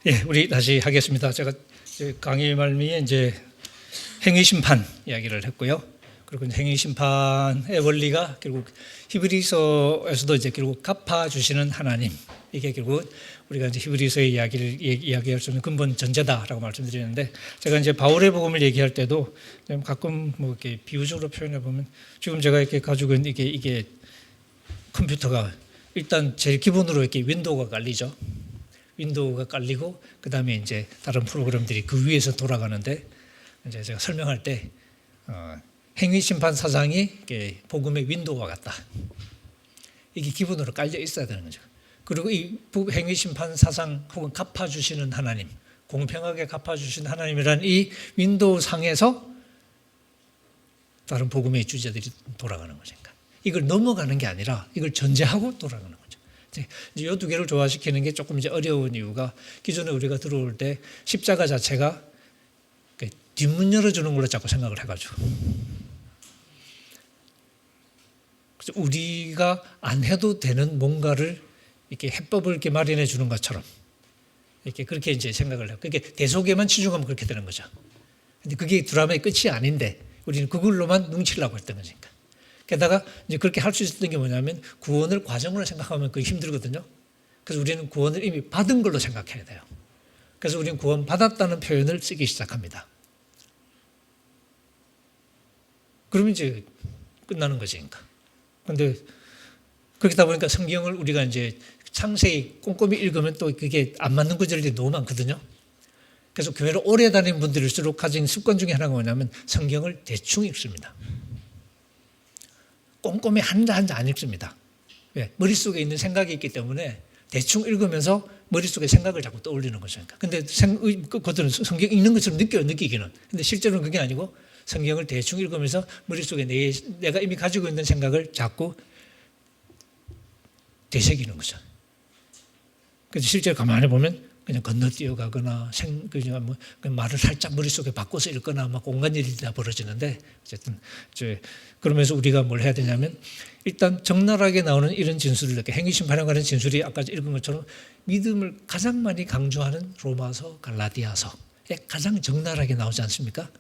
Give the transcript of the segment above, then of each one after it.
예, 우리 다시 하겠습니다. 제가 강의 말미에 이제 행위 심판 이야기를 했고요. 그리고 행위 심판의 원리가 결국 히브리서에서도 이제 결국 갚아주시는 하나님, 이게 결국 우리가 이제 히브리서의 이야기를 이야기할 수 있는 근본 전제다라고 말씀드리는데, 제가 이제 바울의 복음을 얘기할 때도 가끔 뭐 이렇게 비유적으로 표현해 보면, 지금 제가 이렇게 가지고 있는 이게 컴퓨터가 일단 제일 기본으로 이렇게 윈도우가 깔리죠. 윈도우가 깔리고 그 다음에 이제 다른 프로그램들이 그 위에서 돌아가는데, 이제 제가 설명할 때 행위 심판 사상이 복음의 윈도우와 같다. 이게 기본으로 깔려 있어야 되는 거죠. 그리고 이 행위 심판 사상 혹은 갚아주시는 하나님, 공평하게 갚아주시는 하나님이란 이 윈도우 상에서 다른 복음의 주제들이 돌아가는 거니까 이걸 넘어가는 게 아니라 이걸 전제하고 돌아가는 거죠. 이제 이 두 개를 조화시키는 게 조금 이제 어려운 이유가, 기존에 우리가 들어올 때 십자가 자체가 뒷문 열어주는 걸로 자꾸 생각을 해가지고, 그래서 우리가 안 해도 되는 뭔가를 이렇게 해법을 이렇게 마련해 주는 것처럼 이렇게 그렇게 이제 생각을 해요. 그게 대속에만 치중하면 그렇게 되는 거죠. 근데 그게 드라마의 끝이 아닌데 우리는 그걸로만 뭉치려고 했던 거니까. 게다가 이제 그렇게 할 수 있었던 게 뭐냐면, 구원을 과정으로 생각하면 그게 힘들거든요. 그래서 우리는 구원을 이미 받은 걸로 생각해야 돼요. 그래서 우리는 구원 받았다는 표현을 쓰기 시작합니다. 그러면 이제 끝나는 거지. 그런데 그렇다 보니까 성경을 우리가 이제 상세히 꼼꼼히 읽으면 또 그게 안 맞는 구절들이 너무 많거든요. 그래서 교회를 오래 다니는 분들일수록 가진 습관 중에 하나가 뭐냐면, 성경을 대충 읽습니다. 꼼꼼히 한자 안 읽습니다. 왜? 머릿속에 있는 생각이 있기 때문에 대충 읽으면서 머릿속에 생각을 자꾸 떠올리는 거죠. 근데 그것들은 성경 읽는 것처럼 느끼기는. 근데 실제로는 그게 아니고, 성경을 대충 읽으면서 머릿속에 내가 이미 가지고 있는 생각을 자꾸 되새기는 거죠. 그래서 실제로 가만히 보면 그냥 건너뛰어가거나 그냥 뭐 말을 살짝 머릿속에 바꿔서 읽거나 막 온갖 일이 다 벌어지는데, 어쨌든 그러면서 우리가 뭘 해야 되냐면, 일단 적나라하게 나오는 이런 진술을, 이렇게 행위 심판에 관한 진술이 아까 읽은 것처럼 믿음을 가장 많이 강조하는 로마서, 갈라디아서에 가장 적나라하게 나오지 않습니까?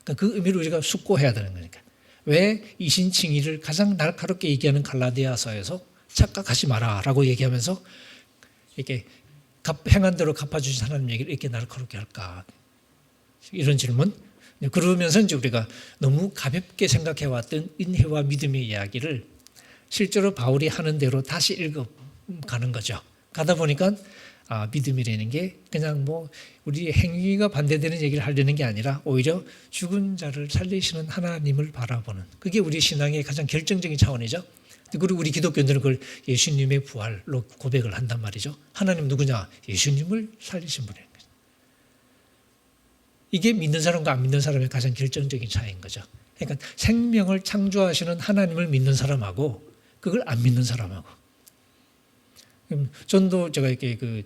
그러니까 그 의미를 우리가 숙고해야 되는 거니까. 왜 이신칭의를 가장 날카롭게 얘기하는 갈라디아서에서 착각하지 마라라고 얘기하면서 이렇게 행한 대로 갚아주신 하나님 얘기를 이렇게 날카롭게 할까? 이런 질문. 그러면서 이제 우리가 너무 가볍게 생각해왔던 인회와 믿음의 이야기를 실제로 바울이 하는 대로 다시 읽어가는 거죠. 가다 보니까 믿음이라는 게 그냥 뭐 우리 행위가 반대되는 얘기를 하려는 게 아니라 오히려 죽은 자를 살리시는 하나님을 바라보는, 그게 우리 신앙의 가장 결정적인 차원이죠. 그리고 우리 기독교인들은 그걸 예수님의 부활로 고백을 한단 말이죠. 하나님 누구냐? 예수님을 살리신 분이에요. 이게 믿는 사람과 안 믿는 사람의 가장 결정적인 차이인 거죠. 그러니까 생명을 창조하시는 하나님을 믿는 사람하고 그걸 안 믿는 사람하고. 전도 제가 이렇게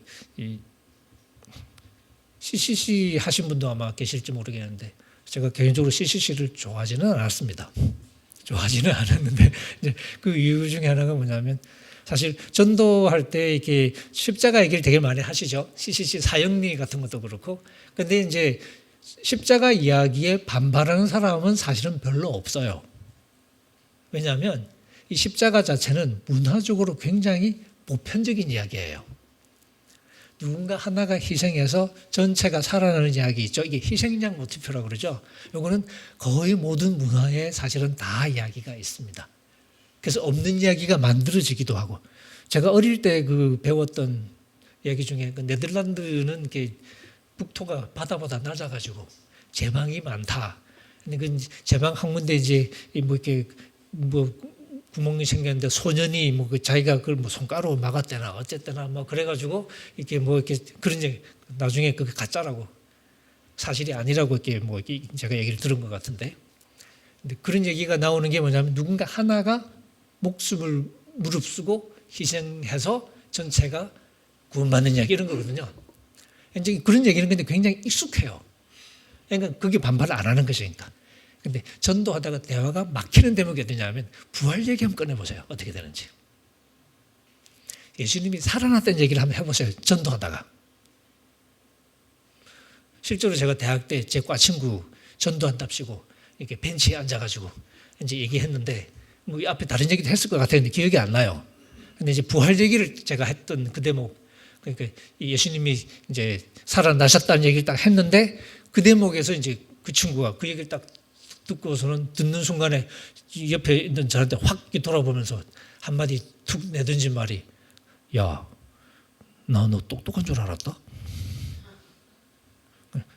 CCC 하신 분도 아마 계실지 모르겠는데, 제가 개인적으로 CCC를 좋아하지는 않았습니다. 좋아하지는 않았는데, 이제 그 이유 중에 하나가 뭐냐면, 사실 전도할 때 이렇게 십자가 얘기를 되게 많이 하시죠. CCC 사형리 같은 것도 그렇고. 근데 이제 십자가 이야기에 반발하는 사람은 사실은 별로 없어요. 왜냐하면 이 십자가 자체는 문화적으로 굉장히 보편적인 이야기예요. 누군가 하나가 희생해서 전체가 살아나는 이야기 있죠. 이게 희생양 모티프라고 그러죠. 이거는 거의 모든 문화에 사실은 다 이야기가 있습니다. 그래서 없는 이야기가 만들어지기도 하고, 제가 어릴 때 배웠던 이야기 중에 네덜란드는 이렇게 북토가 바다보다 낮아가지고 제방이 많다. 근데 그 제방 한 군데 이제 뭐 이렇게 뭐 구멍이 생겼는데 소년이 뭐 자기가 그걸 뭐 손가락으로 막았대나 어쨌거나 뭐 그래가지고 이렇게 뭐 이렇게 그런 얘기, 나중에 그게 가짜라고, 사실이 아니라고 이렇게 뭐 이렇게 제가 얘기를 들은 것 같은데, 근데 그런 얘기가 나오는 게 뭐냐면, 누군가 하나가 목숨을 무릅쓰고 희생해서 전체가 구원받는 이야기, 이런 거거든요. 이제 그런 얘기는 근데 굉장히 익숙해요. 그러니까 그게 반발을 안 하는 것이니까. 근데 전도하다가 대화가 막히는 대목이 어디냐면, 부활 얘기 한번 꺼내보세요. 어떻게 되는지. 예수님이 살아났다는 얘기를 한번 해보세요. 전도하다가. 실제로 제가 대학 때 제 과 친구 전도한답시고 이렇게 벤치에 앉아가지고 이제 얘기했는데 뭐 앞에 다른 얘기도 했을 것 같았는데 기억이 안 나요. 근데 이제 부활 얘기를 제가 했던 그 대목, 그러니까 예수님이 이제 살아나셨다는 얘기를 딱 했는데 그 대목에서 이제 그 친구가 그 얘기를 딱 듣고서는 듣는 순간에 옆에 있는 저한테 확 돌아보면서 한마디 툭 내던진 말이, 야, 나 너 똑똑한 줄 알았다?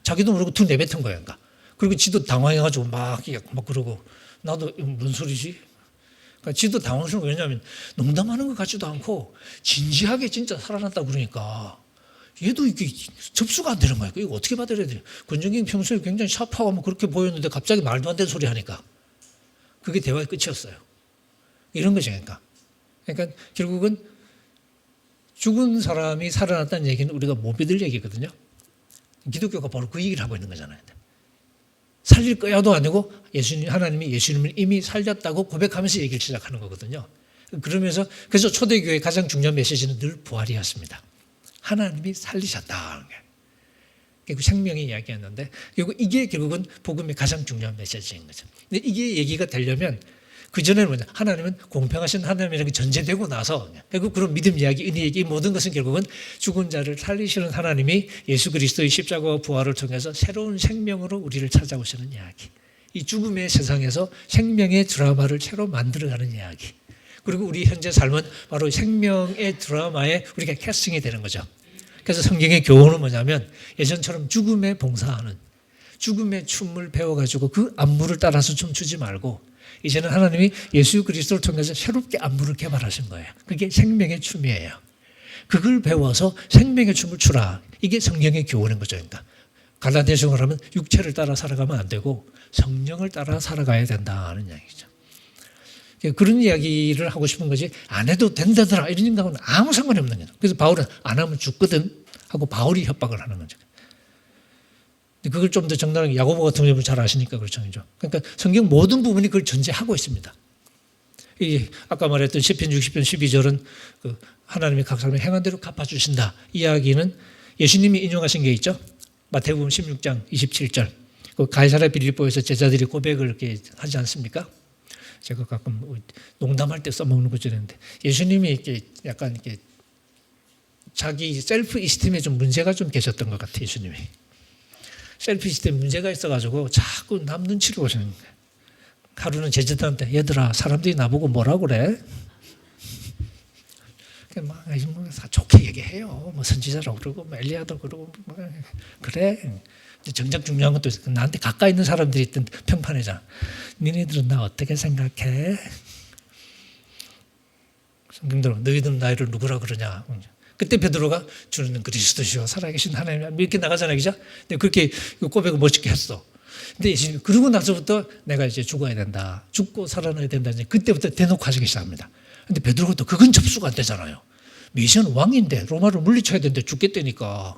자기도 모르고 툭 내뱉은 거야. 그러니까. 그리고 지도 당황해가지고 막 그러고 나도 무슨 소리지? 그러니까 지도 당황스러운 거 왜냐하면 농담하는 것 같지도 않고 진지하게 진짜 살아났다 그러니까 얘도 이게 접수가 안 되는 거야. 이거 어떻게 받아들여야 돼? 권정경 평소에 굉장히 샤프하고 뭐 그렇게 보였는데 갑자기 말도 안 되는 소리 하니까 그게 대화의 끝이었어요. 이런 거죠. 그러니까 결국은 죽은 사람이 살아났다는 얘기는 우리가 못 믿을 얘기거든요. 기독교가 바로 그 얘기를 하고 있는 거잖아요. 살릴 거야도 아니고 하나님이 예수님을 이미 살렸다고 고백하면서 얘기를 시작하는 거거든요. 그러면서 그래서 초대교회의 가장 중요한 메시지는 늘 부활이었습니다. 하나님이 살리셨다. 그 생명의 이야기였는데 결국 이게 결국은 복음의 가장 중요한 메시지인 거죠. 근데 이게 얘기가 되려면 그전에는 뭐냐, 하나님은 공평하신 하나님이라는 게 전제되고 나서 결국 그런 믿음 이야기, 은혜 얘기, 모든 것은 결국은 죽은 자를 살리시는 하나님이 예수 그리스도의 십자가와 부활을 통해서 새로운 생명으로 우리를 찾아오시는 이야기, 이 죽음의 세상에서 생명의 드라마를 새로 만들어가는 이야기, 그리고 우리 현재 삶은 바로 생명의 드라마에 우리가 캐스팅이 되는 거죠. 그래서 성경의 교훈은 뭐냐면 예전처럼 죽음에 봉사하는, 죽음의 춤을 배워가지고 그 안무를 따라서 춤추지 말고 이제는 하나님이 예수 그리스도를 통해서 새롭게 안무를 개발하신 거예요. 그게 생명의 춤이에요. 그걸 배워서 생명의 춤을 추라. 이게 성경의 교훈인 거죠. 그러니까 갈라디아서로 하면 육체를 따라 살아가면 안 되고 성령을 따라 살아가야 된다는 이야기죠. 그런 이야기를 하고 싶은 거지 안 해도 된다더라 이런 생각은 아무 상관이 없는 거죠. 그래서 바울은 안 하면 죽거든 하고 바울이 협박을 하는 거죠. 그걸 좀 더 정당하게 야고보 같은 경우는 잘 아시니까 그렇죠. 그러니까 성경 모든 부분이 그걸 전제하고 있습니다. 이 아까 말했던 시편 60편 12절은 그 하나님이 각 사람의 행한 대로 갚아주신다. 이야기는 예수님이 인용하신 게 있죠. 마태복음 16장 27절. 그 가이사랴 빌립보에서 제자들이 고백을 이렇게 하지 않습니까? 제가 가끔 농담할 때 써먹는 거였는데 예수님이 이렇게 약간 이렇게 자기 셀프 이스팀에 좀 문제가 좀 계셨던 것 같아요. 예수님이. 셀프 이스템 문제가 있어가지고 자꾸 남 눈치를 보시는 거예요. 하루는 제자들한테 얘들아 사람들이 나보고 뭐라고 그래? 막 좋게 얘기해요. 뭐 선지자라고 그러고 뭐 엘리야도 그러고 뭐 그래. 정작 중요한 것도 있어. 나한테 가까이 있는 사람들이 있던 평판이잖아. 니네들은 나 어떻게 생각해? 성경대로 너희들은 나를 누구라 그러냐? 그때 베드로가 주는 그리스도시요 살아계신 하나님 이렇게 나가잖아요, 그죠? 근데 그렇게 고백을 멋있게 했어. 근데 예수님 그러고 나서부터 내가 이제 죽어야 된다, 죽고 살아나야 된다. 이제 그때부터 대놓고 하시기 시작합니다. 근데 베드로가 또 그건 접수가 안 되잖아요. 메시아는 왕인데 로마를 물리쳐야 되는데 죽겠다니까.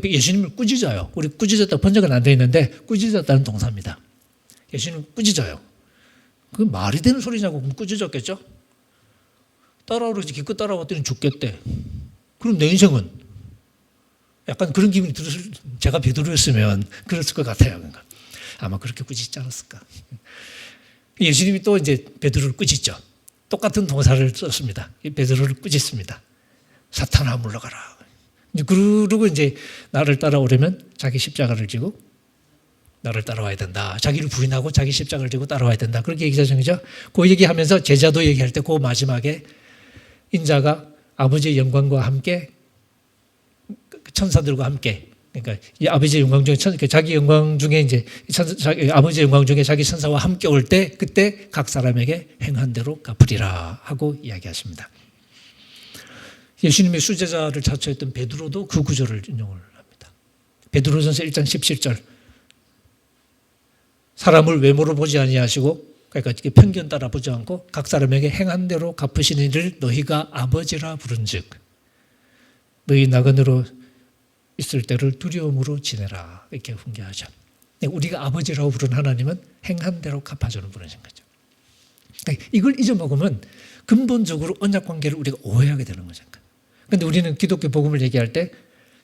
예수님을 꾸짖어요. 우리 꾸짖었다 번역은 안 돼 있는데 꾸짖었다는 동사입니다. 예수님을 꾸짖어요. 그게 말이 되는 소리냐고 꾸짖었겠죠? 따라오르지 기껏 따라왔더니 죽겠대. 그럼 내 인생은 약간 그런 기분이 들었을, 제가 베드로였으면 그랬을 것 같아요. 그러니까 아마 그렇게 꾸짖지 않았을까. 예수님이 또 이제 베드로를 꾸짖죠. 똑같은 동사를 썼습니다. 베드로를 꾸짖습니다. 사탄아 물러가라. 그러고 이제 나를 따라오려면 자기 십자가를 지고 나를 따라와야 된다. 자기를 부인하고 자기 십자가를 지고 따라와야 된다. 그렇게 얘기하죠. 그 얘기하면서 제자도 얘기할 때 그 마지막에 인자가 아버지의 영광과 함께 천사들과 함께, 그러니까 이 아버지의 영광 중에 자기 영광 중에 이제 아버지의 영광 중에 자기 천사와 함께 올 때 그때 각 사람에게 행한 대로 갚으리라 하고 이야기하십니다. 예수님의 수제자를 자처했던 베드로도 그 구절을 인용을 합니다. 베드로전서 1장 17절. 사람을 외모로 보지 아니하시고, 그러니까 편견 따라 보지 않고 각 사람에게 행한 대로 갚으시는 이를 너희가 아버지라 부른즉 너희 나그네로 있을 때를 두려움으로 지내라 이렇게 훈계하죠. 우리가 아버지라고 부른 하나님은 행한 대로 갚아주는 분이신 거죠. 이걸 잊어먹으면 근본적으로 언약 관계를 우리가 오해하게 되는 거죠. 그런데 우리는 기독교 복음을 얘기할 때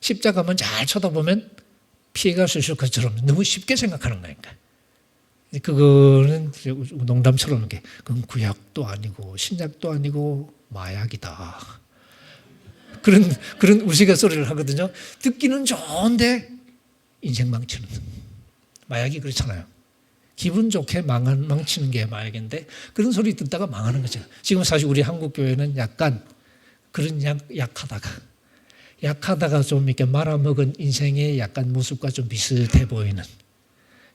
십자가만 잘 쳐다보면 피해갈 수 있을 것처럼 너무 쉽게 생각하는 거니까. 그거는 농담처럼 그건 구약도 아니고 신약도 아니고 마약이다. 그런 우스갯소리를 하거든요. 듣기는 좋은데 인생 망치는. 마약이 그렇잖아요. 기분 좋게 망치는 게 마약인데 그런 소리 듣다가 망하는 거죠. 지금 사실 우리 한국 교회는 약간 그런 약하다가 좀 이렇게 말아먹은 인생의 약간 모습과 좀 비슷해 보이는.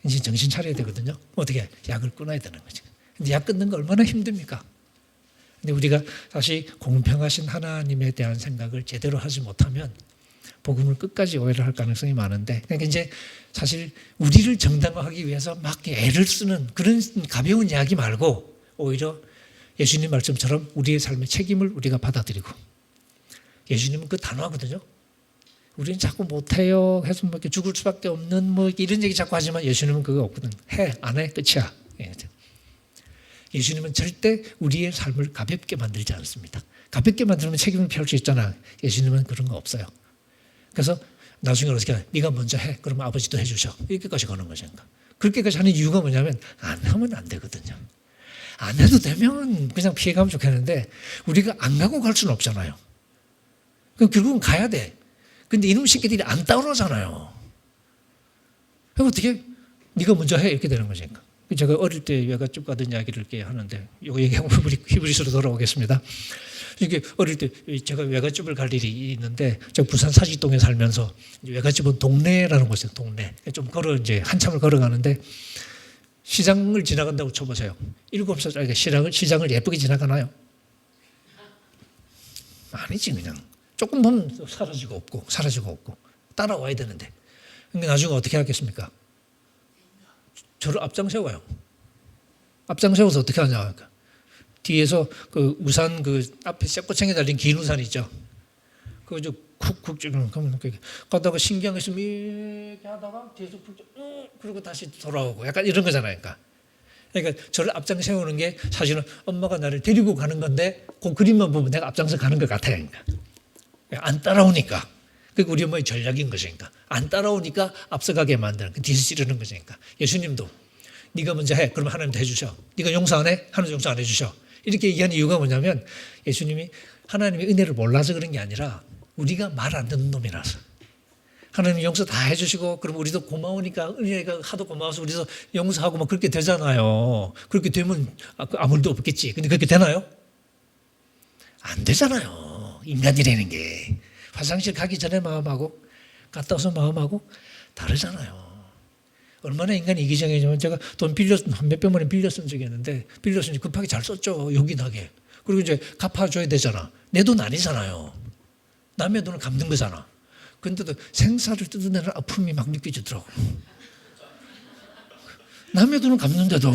이제 정신 차려야 되거든요. 어떻게 약을 끊어야 되는 거죠. 근데 약 끊는 거 얼마나 힘듭니까? 근데 우리가 다시 공평하신 하나님에 대한 생각을 제대로 하지 못하면 복음을 끝까지 오해를 할 가능성이 많은데, 그러니까 이제 사실 우리를 정당화하기 위해서 막 애를 쓰는 그런 가벼운 이야기 말고 오히려 예수님 말씀처럼 우리의 삶의 책임을 우리가 받아들이고, 예수님은 그 단호하거든요. 우리는 자꾸 못해요 해서 뭐 이렇게 죽을 수밖에 없는 뭐 이런 얘기 자꾸 하지만 예수님은 그거 없거든. 해, 안 해, 끝이야. 예수님은 절대 우리의 삶을 가볍게 만들지 않습니다. 가볍게 만들면 책임을 피할 수 있잖아. 예수님은 그런 거 없어요. 그래서 나중에 어떻게 해? 네가 먼저 해. 그러면 아버지도 해주셔. 이렇게까지 가는 거죠. 그렇게까지 하는 이유가 뭐냐면 안 하면 안 되거든요. 안 해도 되면 그냥 피해가면 좋겠는데 우리가 안 가고 갈 수는 없잖아요. 그럼 결국은 가야 돼. 근데 이놈 새끼들이 안 따라오잖아요. 그럼 어떻게 네가 먼저 해 이렇게 되는 거죠. 제가 어릴 때 외갓집 가던 이야기를 이렇게 하는데 이거 얘기하고 우리 히브리서로 돌아오겠습니다. 이게 어릴 때 제가 외갓집을 갈 일이 있는데 제가 부산 사직동에 살면서 외갓집은 동네라는 곳이에요. 동네. 좀 이제 한참을 걸어가는데 시장을 지나간다고 쳐보세요. 7살짜리가 시장을 예쁘게 지나가나요? 아니지 그냥. 조금 보면 사라지고 없고 따라와야 되는데. 근데 나중에 어떻게 하겠습니까? 저를 앞장세워요. 앞장세워서 어떻게 하냐. 뒤에서 그 우산 그 앞에 쇠꼬챙이 달린 긴 우산 있죠. 그거 좀 쿡쿡 찌르면 가다가 신기한 거 있으면 이렇게 하다가 뒤에서 그리고 다시 돌아오고 약간 이런 거잖아요. 그러니까 저를 앞장세우는 게 사실은 엄마가 나를 데리고 가는 건데 그 그림만 보면 내가 앞장서 가는 것 같아요. 안 따라오니까. 그게 우리 엄마의 전략인 것이니까. 안 따라오니까 앞서가게 만드는, 뒤에서 찌르는 것이니까. 예수님도 네가 먼저 해. 그러면 하나님도 해주셔. 네가 용서 안 해? 하나님 용서 안 해주셔. 이렇게 얘기하는 이유가 뭐냐면 예수님이 하나님의 은혜를 몰라서 그런 게 아니라 우리가 말 안 듣는 놈이라서. 하나님 용서 다 해주시고 그럼 우리도 고마우니까 은혜가 하도 고마워서 우리도 용서하고 막 그렇게 되잖아요. 그렇게 되면 아무 일도 없겠지. 근데 그렇게 되나요? 안 되잖아요. 인간이라는 게 화장실 가기 전에 마음하고 갔다 와서 마음하고 다르잖아요. 얼마나 인간이 이기적이냐면 제가 돈 몇백만 원 빌렸던 적이 있는데 빌렸으니 급하게 잘 썼죠. 요긴하게. 그리고 이제 갚아줘야 되잖아. 내 돈 아니잖아요. 남의 돈을 갚는 거잖아. 근데도 생사를 뜯어내는 아픔이 막 느껴지더라고. 남의 돈을 갚는데도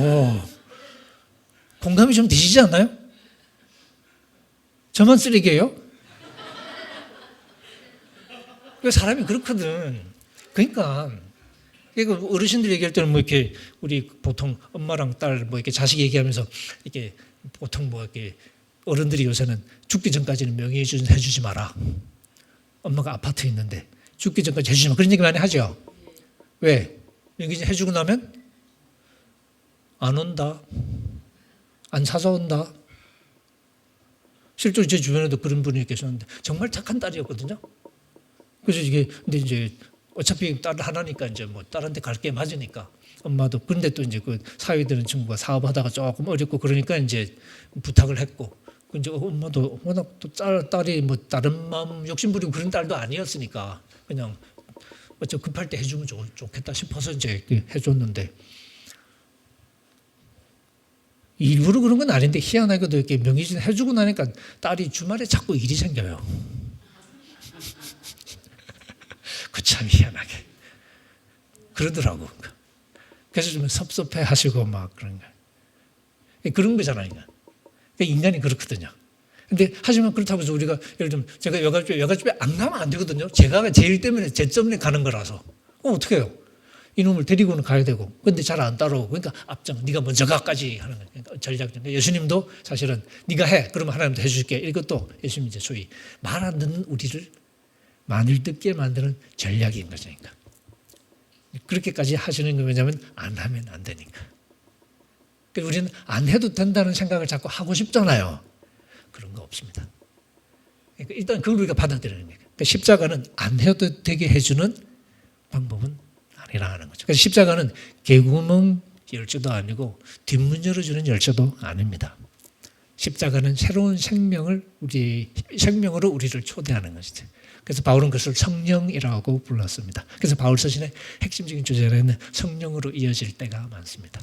공감이 좀 되시지 않나요? 저만 쓰레기예요? 사람이 그렇거든. 그러니까 어르신들 얘기할 때는 뭐 이렇게 우리 보통 엄마랑 딸 뭐 이렇게 자식 얘기하면서 이렇게 보통 뭐 이렇게 어른들이 요새는 죽기 전까지는 명예훼손 해주지 마라. 엄마가 아파트에 있는데 죽기 전까지 해주지 마. 그런 얘기 많이 하죠. 왜? 명예훼손 해주고 나면 안 온다. 안 찾아온다. 실제로 제 주변에도 그런 분이 계셨는데 정말 착한 딸이었거든요. 그래서 근데 이제 어차피 딸 하나니까 이제 뭐 딸한테 갈 게 맞으니까 엄마도 근데 또 이제 그 사회 되는 친구가 사업하다가 조금 어렵고 그러니까 이제 부탁을 했고 이제 엄마도 워낙 또 딸이 뭐 다른 마음 욕심부리고 그런 딸도 아니었으니까 그냥 어차 급할 때 해주면 좋겠다 싶어서 이제 해줬는데 일부러 그런 건 아닌데 희한하게도 이렇게 명의신 해주고 나니까 딸이 주말에 자꾸 일이 생겨요. 그 참 희한하게 그러더라고. 그래서 좀 섭섭해 하시고 막 그런 거. 그런 거잖아요. 인간이 그렇거든요. 근데 하지만 그렇다고 해서 우리가 예를 들면 제가 외갓집에 안 가면 안 되거든요. 제가 제일 때문에 제 때문에 가는 거라서. 어떻게 해요? 이놈을 데리고는 가야 되고 근데 잘 안 따라오고 그러니까 앞장 네가 먼저 가까지 하는 거예요. 그러니까 전략적. 예수님도 사실은 네가 해. 그러면 하나님도 해줄게. 이것도 예수님 이제 소위 말 안 듣는 우리를 많이 듣게 만드는 전략인 거죠. 그렇게까지 하시는 게 왜냐하면 안 하면 안 되니까. 그러니까 우리는 안 해도 된다는 생각을 자꾸 하고 싶잖아요. 그런 거 없습니다. 그러니까 일단 그걸 우리가 받아들이는 거예요. 그러니까 십자가는 안 해도 되게 해주는 방법은 아니라는 거죠. 그래서 십자가는 개구멍 열쇠도 아니고 뒷문 열어주는 열쇠도 아닙니다. 십자가는 새로운 생명으로 우리를 초대하는 것이죠. 그래서 바울은 그것을 성령이라고 불렀습니다. 그래서 바울 서신의 핵심적인 주제는 성령으로 이어질 때가 많습니다.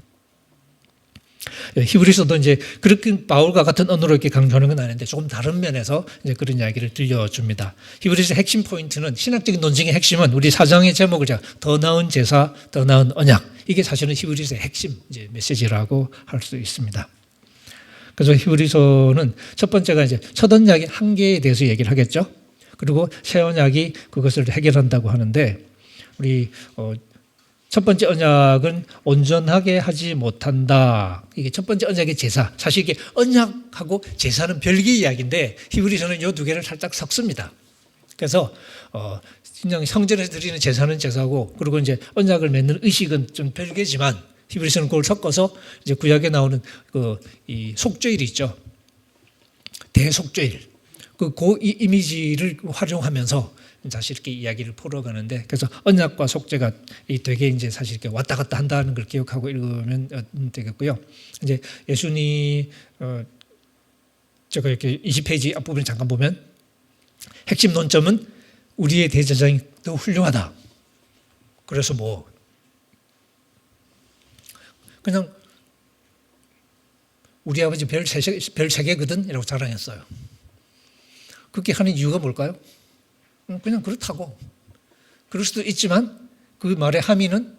히브리서도 이제 그렇게 바울과 같은 언어로 이렇게 강조하는 건 아닌데 조금 다른 면에서 이제 그런 이야기를 들려줍니다. 히브리서 핵심 포인트는 신학적인 논쟁의 핵심은 우리 사장의 제목을 제가 더 나은 제사, 더 나은 언약, 이게 사실은 히브리서의 핵심 이제 메시지라고 할 수 있습니다. 그래서 히브리서는 첫 번째가 이제 첫 언약의 한계에 대해서 얘기를 하겠죠. 그리고 새 언약이 그것을 해결한다고 하는데 우리 첫 번째 언약은 온전하게 하지 못한다. 이게 첫 번째 언약의 제사. 사실 이게 언약하고 제사는 별개의 이야기인데 히브리서는 이 두 개를 살짝 섞습니다. 그래서 그냥 성전에서 드리는 제사는 제사고 그리고 이제 언약을 맺는 의식은 좀 별개지만 히브리서는 그걸 섞어서 이제 구약에 나오는 이 속죄일이 있죠. 대속죄일. 그 이미지를 활용하면서 사실 이렇게 이야기를 풀어가는데 그래서 언약과 속죄가 되게 이제 사실 이렇게 왔다 갔다 한다는 걸 기억하고 읽으면 되겠고요. 이제 예수님 제가 이렇게 20페이지 앞부분을 잠깐 보면 핵심 논점은 우리의 대제사장이 더 훌륭하다. 그래서 뭐 그냥 우리 아버지 별 3개거든 이라고 자랑했어요. 그렇게 하는 이유가 뭘까요? 그냥 그렇다고. 그럴 수도 있지만 그 말의 함의는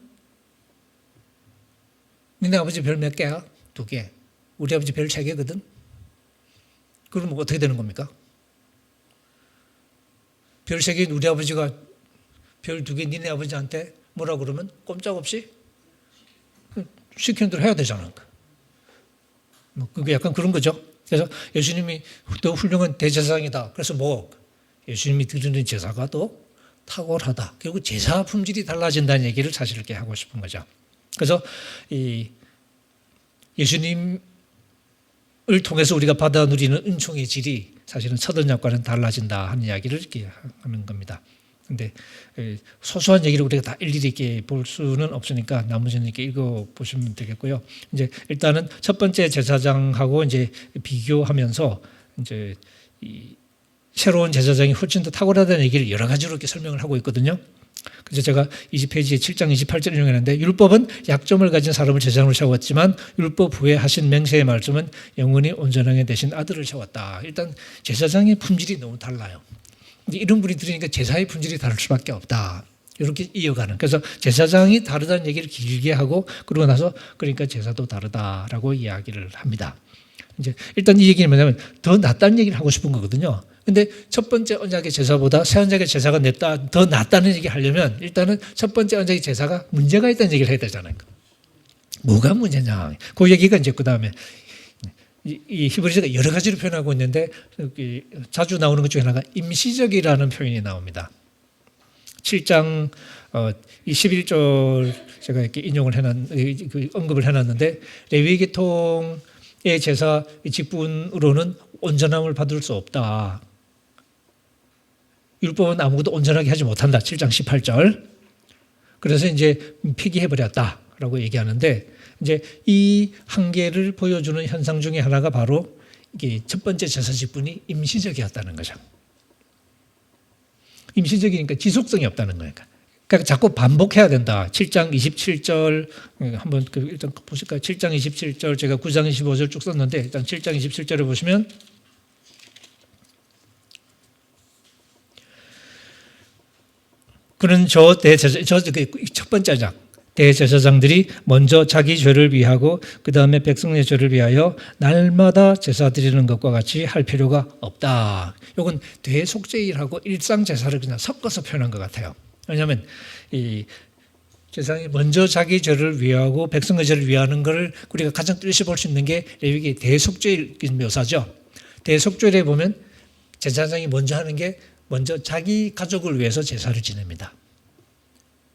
니네 아버지 별 몇 개야? 2개. 우리 아버지 별 3개거든. 그러면 어떻게 되는 겁니까? 별 3개인 우리 아버지가 별 2개 니네 아버지한테 뭐라 그러면 꼼짝없이 시키는 대로 해야 되잖아. 뭐 그게 약간 그런 거죠. 그래서 예수님이 더 훌륭한 대제사장이다. 그래서 뭐 예수님이 드리는 제사가 더 탁월하다. 결국 제사 품질이 달라진다는 얘기를 사실 이렇게 하고 싶은 거죠. 그래서 이 예수님을 통해서 우리가 받아 누리는 은총의 질이 사실은 첫 언약과는 달라진다 하는 이야기를 이렇게 하는 겁니다. 근데 소소한 얘기를 우리가 다 일일이 이렇게 볼 수는 없으니까 나머지는 이렇게 읽어 보시면 되겠고요. 이제 일단은 첫 번째 제사장하고 이제 비교하면서 이제 이 새로운 제사장이 훨씬 더 탁월하다는 얘기를 여러 가지로 이렇게 설명을 하고 있거든요. 그래서 제가 20페이지에 7장 28절 인용했는데 율법은 약점을 가진 사람을 제사장으로 세웠지만 율법 후에 하신 맹세의 말씀은 영원히 온전하게 되신 아들을 세웠다. 일단 제사장의 품질이 너무 달라요. 이런 분이 들으니까 제사의 품질이 다를 수밖에 없다. 이렇게 이어가는. 그래서 제사장이 다르다는 얘기를 길게 하고 그러고 나서 그러니까 제사도 다르다라고 이야기를 합니다. 이제 일단 이 얘기는 뭐냐면 더 낫다는 얘기를 하고 싶은 거거든요. 근데 첫 번째 언약의 제사보다 새 언약의 제사가 더 낫다는 얘기를 하려면 일단은 첫 번째 언약의 제사가 문제가 있다는 얘기를 해야 되잖아요. 뭐가 문제냐. 그 얘기가 이제 그 다음에 이 히브리서가 여러 가지로 표현하고 있는데 자주 나오는 것 중에 하나가 임시적이라는 표현이 나옵니다. 7장 11절 제가 이렇게 언급을 해놨는데 레위기통의 제사 직분으로는 온전함을 받을 수 없다. 율법은 아무것도 온전하게 하지 못한다. 7장 18절. 그래서 이제 폐기해버렸다라고 얘기하는데 이제 이 한계를 보여주는 현상 중에 하나가 바로 이게 첫 번째 제사 직분이 임시적이었다는 거죠. 임시적이니까 지속성이 없다는 거예요. 그러니까 자꾸 반복해야 된다. 7장 27절 한번 일단 보실까요? 7장 27절 제가 9장 25절 쭉 썼는데 일단 7장 27절을 보시면 그는 첫 번째 언약 대제사장들이 먼저 자기 죄를 위하고 그 다음에 백성의 죄를 위하여 날마다 제사 드리는 것과 같이 할 필요가 없다. 이건 대속죄일하고 일상 제사를 그냥 섞어서 표현한 것 같아요. 왜냐하면 이 제사장이 먼저 자기 죄를 위하고 백성의 죄를 위하는 것을 우리가 가장 뚜렷이 볼 수 있는 게 레위기 대속죄일 묘사죠. 대속죄일에 보면 제사장이 먼저 하는 게, 먼저 자기 가족을 위해서 제사를 지냅니다.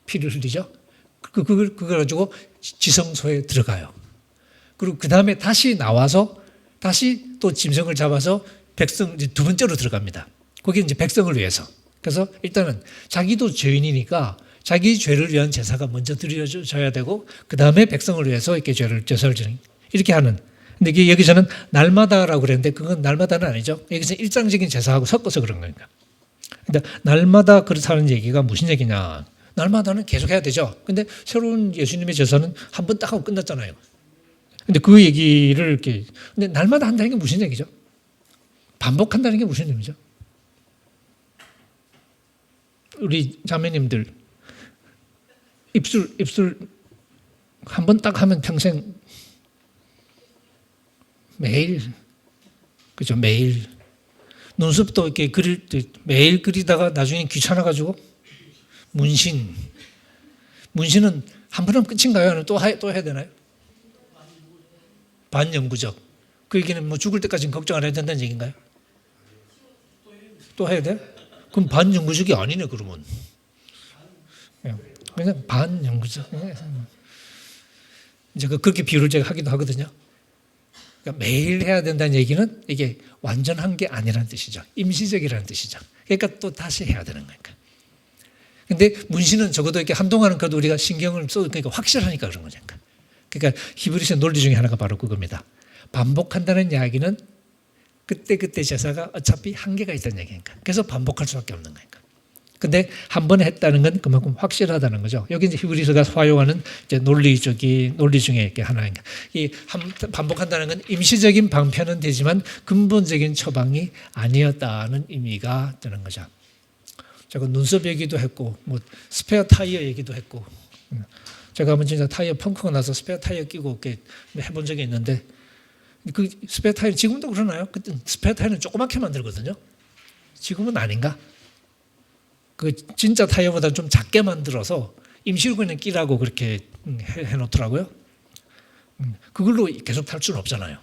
피를 흘리죠. 그걸 가지고 지성소에 들어가요. 그리고 그 다음에 다시 나와서 다시 또 짐승을 잡아서 백성 두 번째로 들어갑니다. 거기 이제 백성을 위해서. 그래서 일단은 자기도 죄인이니까 자기 죄를 위한 제사가 먼저 드려져야 되고 그 다음에 백성을 위해서 이렇게 제사를 지는 이렇게 하는. 근데 이게 여기서는 날마다라고 그랬는데 그건 날마다는 아니죠. 여기서 일상적인 제사하고 섞어서 그런 거니까. 근데 날마다 그렇다는 얘기가 무슨 얘기냐? 날마다는 계속 해야 되죠. 근데 새로운 예수님의 제사는 한 번 딱 하고 끝났잖아요. 근데 그 얘기를 이렇게 근데 날마다 한다는 게 무슨 얘기죠? 반복한다는 게 무슨 의미죠? 우리 자매님들 입술 한 번 딱 하면 평생 매일 그죠? 매일 눈썹도 이렇게 그릴 때 매일 그리다가 나중에 귀찮아가지고 문신은 한 번 하면 끝인가요? 아니면 또 해야 되나요? 반영구적. 그 얘기는 뭐 죽을 때까지는 걱정 안 해야 된다는 얘기인가요? 또 해야 돼? 그럼 반영구적이 아니네 그러면. 그냥 반영구적. 이제 그렇게 비유를 제가 하기도 하거든요. 그러니까 매일 해야 된다는 얘기는 이게 완전한 게 아니라는 뜻이죠. 임시적이라는 뜻이죠. 그러니까 또 다시 해야 되는 거니까. 근데 문신은 적어도 이렇게 한동안은 그래도 우리가 신경을 그러니까 확실하니까 그런 거니까. 그러니까 히브리서 논리 중에 하나가 바로 그겁니다. 반복한다는 이야기는 그때 제사가 어차피 한계가 있다는 얘기니까. 그래서 반복할 수밖에 없는 거니까. 근데 한 번에 했다는 건 그만큼 확실하다는 거죠. 여기 이제 히브리서가 사용하는 이제 논리 중에 이렇게 하나인가. 반복한다는 건 임시적인 방편은 되지만 근본적인 처방이 아니었다는 의미가 되는 거죠. 제가 눈썹 얘기도 했고, 뭐 스페어 타이어 얘기도 했고, 제가 한번 진짜 타이어 펑크가 나서 스페어 타이어 끼고 이렇게 해본 적이 있는데, 그 스페어 타이어 지금도 그러나요? 그때 스페어 타이어는 조그맣게 만들거든요. 지금은 아닌가? 그 진짜 타이어보다 좀 작게 만들어서 임시로 그냥 끼라고 그렇게 해놓더라고요. 그걸로 계속 탈 수는 없잖아요.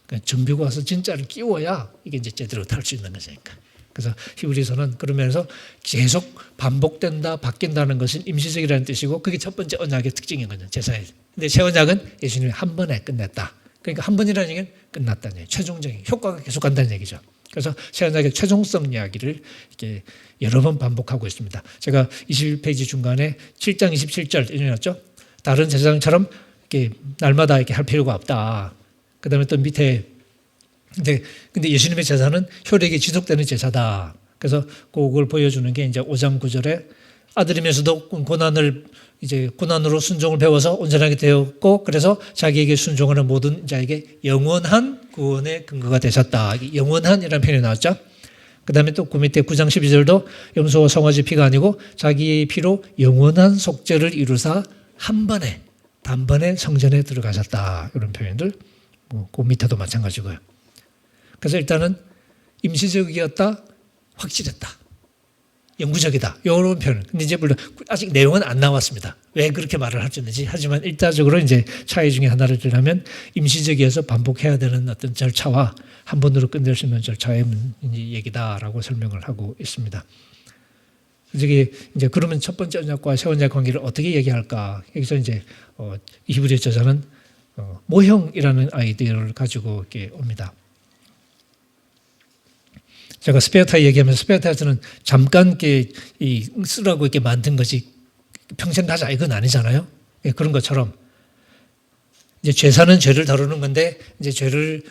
그러니까 정비고 와서 진짜를 끼워야 이게 이제 제대로 탈 수 있는 거니까. 그래서 히브리서는 그러면서 계속 반복된다, 바뀐다는 것은 임시적이라는 뜻이고 그게 첫 번째 언약의 특징인 거죠. 제사에. 근데 새 언약은 예수님이 한 번에 끝냈다. 그러니까 한 번이라는 얘기는 끝났다는 얘기, 최종적인 효과가 계속 간다는 얘기죠. 그래서 새 언약의 최종성 이야기를 이렇게 여러 번 반복하고 있습니다. 제가 21페이지 중간에 7장 27절 읽어놨죠. 다른 제사장처럼 이렇게 날마다 이렇게 할 필요가 없다. 그 다음에 또 밑에 근데 예수님의 제사는 혈액이 지속되는 제사다. 그래서 그걸 보여주는 게 이제 5장 9절에 아들이면서도 고난으로 순종을 배워서 온전하게 되었고 그래서 자기에게 순종하는 모든 자에게 영원한 구원의 근거가 되셨다. 영원한이라는 표현이 나왔죠. 그 다음에 또 그 밑에 9장 12절도 염소와 송아지 피가 아니고 자기의 피로 영원한 속죄를 이루사 단번에 성전에 들어가셨다. 이런 표현들 그 밑에도 마찬가지고요. 그래서 일단은 임시적이었다, 확실했다, 영구적이다. 이런 표현. 근데 이제 물론 아직 내용은 안 나왔습니다. 왜 그렇게 말을 할지 하지만 일차적으로 이제 차이 중에 하나를 들자면 임시적이어서 반복해야 되는 어떤 절차와 한 번으로 끝낼 수 있는 절차의 얘기다라고 설명을 하고 있습니다. 이제 그러면 첫 번째 언약과 새 언약 관계를 어떻게 얘기할까? 여기서 이제 히브리 저자는 모형이라는 아이디어를 가지고 이렇게 옵니다. 제가 스페어 타이어 얘기하면서 스페어 타이어는 잠깐 이렇게 쓰라고 이렇게 만든 것이 평생 가자 이건 아니잖아요. 그런 것처럼 이제 제사는 죄를 다루는 건데 이제 죄를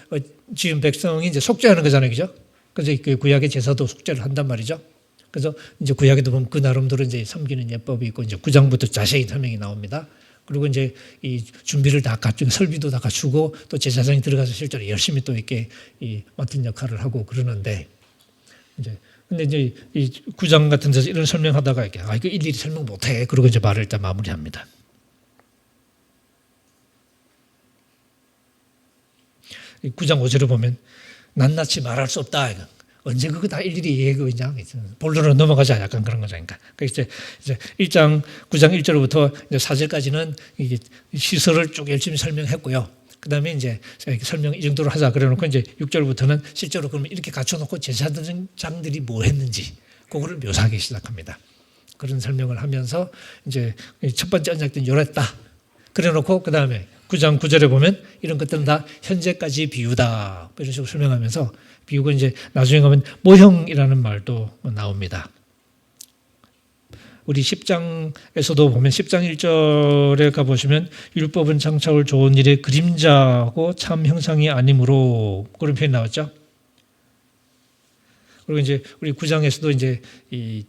지은 백성이 이제 속죄하는 거잖아요, 그죠? 그래서 그 구약의 제사도 속죄를 한단 말이죠. 그래서 이제 구약에도 보면 그 나름대로 이제 섬기는 예법이 있고 이제 9장부터 자세히 설명이 나옵니다. 그리고 이제 이 준비를 다 갖추고 설비도 다 갖추고 또 제사장이 들어가서 실제로 열심히 또 이렇게 맡은 역할을 하고 그러는데. 근데 이제 이 9장 같은 데서 이런 설명하다가 이렇게 이거 일일이 설명 못해. 그러고 이제 말을 일단 마무리합니다. 이 9장 5절을 보면 낱낱이 말할 수 없다. 이거. 언제 그거 다 일일이 얘기하고 있냐. 본론으로 넘어가자. 약간 그런 거잖아요. 그러니까 이제 9장 1절부터 이제 4절까지는 이게 시설을 쭉 열심히 설명했고요. 그 다음에 이제 설명 이 정도로 하자 그래놓고 이제 6절부터는 실제로 그러면 이렇게 갖춰놓고 제사장들이 뭐 했는지 그거를 묘사하기 시작합니다. 그런 설명을 하면서 이제 첫 번째 언약 때는 요랬다. 그래놓고 그 다음에 9장 9절에 보면 이런 것들은 다 현재까지 비유다. 이런 식으로 설명하면서 비유가 이제 나중에 가면 모형이라는 말도 나옵니다. 우리 10장에서도 보면 10장 1절에 가보시면 율법은 장차 올 좋은 일의 그림자고 참 형상이 아니므로 그런 표현이 나왔죠. 그리고 이제 우리 9장에서도 이제 이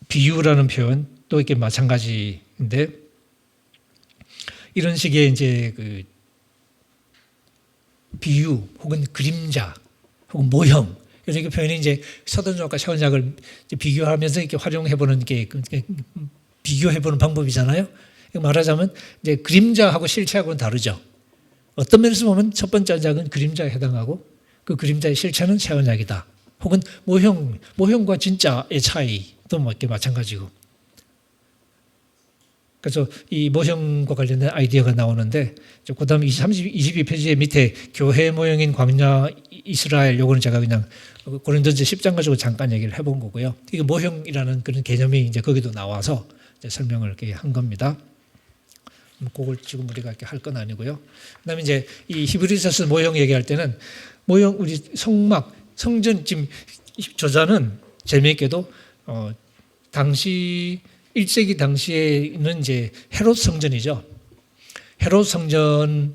비유라는 표현 또 이렇게 마찬가지인데 이런 식의 이제 그 비유 혹은 그림자 혹은 모형 이런 표현이 이제 서론적과 세원작을 비교하면서 이렇게 활용해보는 게 비교해보는 방법이잖아요. 말하자면 이제 그림자하고 실체하고는 다르죠. 어떤 면에서 보면 첫 번째 언약은 그림자에 해당하고 그 그림자의 실체는 새 언약이다. 혹은 모형과 진짜의 차이도 뭐 이렇게 마찬가지고. 그래서 이 모형과 관련된 아이디어가 나오는데 그 다음 22페이지 밑에 교회 모형인 광야 이스라엘 요거는 제가 그냥 고린도전서 10장 가지고 잠깐 얘기를 해본 거고요. 이게 모형이라는 그런 개념이 이제 거기도 나와서 이제 설명을 이렇게 한 겁니다. 그걸 지금 우리가 이렇게 할 건 아니고요. 그다음에 이제 이 히브리서스 모형 얘기할 때는 모형 우리 성전 지금 저자는 재미있게도 당시 1세기 당시에는 이제 헤롯 성전이죠. 헤롯 성전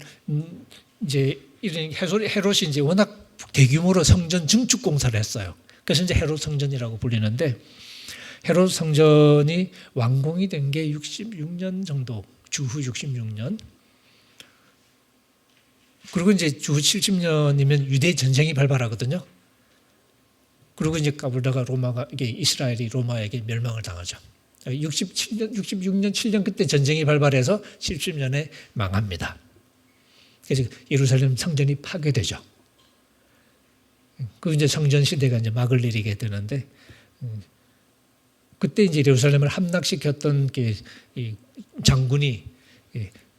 이제 이런 헤롯이 이제 워낙 대규모로 성전 증축 공사를 했어요. 그래서 이제 헤롯 성전이라고 불리는데 헤롯 성전이 완공이 된 게 66년 정도, 주후 66년. 그리고 이제 주후 70년이면 유대 전쟁이 발발하거든요. 그리고 이제 까불다가 이스라엘이 로마에게 멸망을 당하죠. 66년 7년 그때 전쟁이 발발해서 70년에 망합니다. 그래서 예루살렘 성전이 파괴되죠. 그 이제 성전 시대가 이제 막을 내리게 되는데 그때 이제 예루살렘을 함락시켰던 이 장군이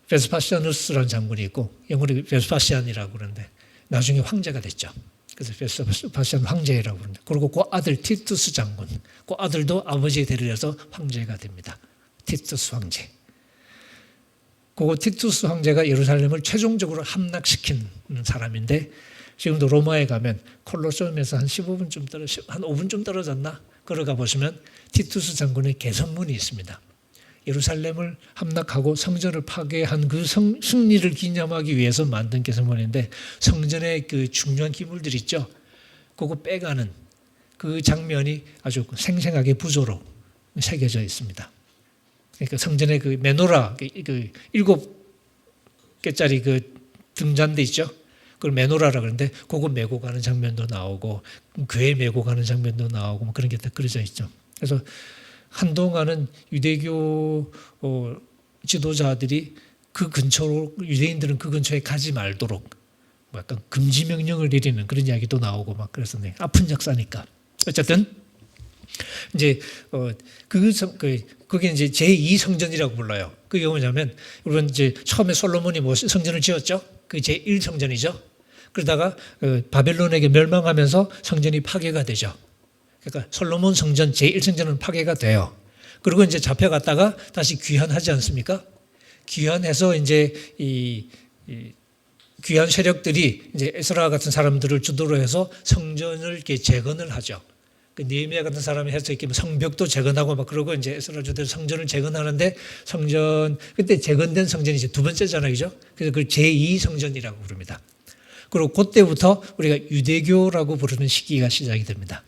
베스파시아누스라는 장군이 있고 영어로 베스파시안이라고 그러는데 나중에 황제가 됐죠. 그래서 베스파시안 황제라고 그러는데 그리고 그 아들 티투스 장군, 그 아들도 아버지의 대를 이어서 황제가 됩니다. 티투스 황제. 그 티투스 황제가 예루살렘을 최종적으로 함락시킨 사람인데 지금도 로마에 가면 콜로세움에서 한 15분쯤 한 5분쯤 떨어졌나? 걸어가 보시면 티투스 장군의 개선문이 있습니다. 예루살렘을 함락하고 성전을 파괴한 그 승리를 기념하기 위해서 만든 개선문인데 성전의 그 중요한 기물들 있죠. 그거 빼가는 그 장면이 아주 생생하게 부조로 새겨져 있습니다. 그러니까 성전의 그 메노라 그 7개짜리 그 등잔대 있죠. 그걸 메노라라 그러는데 그거 메고 가는 장면도 나오고 괴 메고 가는 장면도 나오고 뭐 그런 게 다 그려져 있죠. 그래서 한동안은 유대교 지도자들이 그 근처로 유대인들은 그 근처에 가지 말도록 뭐 약간 금지 명령을 내리는 그런 이야기도 나오고 막 그랬었네. 아픈 역사니까. 어쨌든 이제 그게 이제 제2 성전이라고 불러요. 그게 뭐냐면 여러분 이제 처음에 솔로몬이 성전을 지었죠. 그 제1 성전이죠. 그러다가 바벨론에게 멸망하면서 성전이 파괴가 되죠. 그러니까 솔로몬 성전 제1성전은 파괴가 돼요. 그리고 이제 잡혀갔다가 다시 귀환하지 않습니까? 귀환해서 이제 이 귀환 세력들이 이제 에스라 같은 사람들을 주도로 해서 성전을 이렇게 재건을 하죠. 그 느헤미야 같은 사람이 해서 이렇게 성벽도 재건하고 막 그러고 이제 에스라 주대로 성전을 재건하는데 그때 재건된 성전이 이제 두 번째잖아요, 그죠? 그래서 그걸 제2 성전이라고 부릅니다. 그리고 그때부터 우리가 유대교라고 부르는 시기가 시작이 됩니다.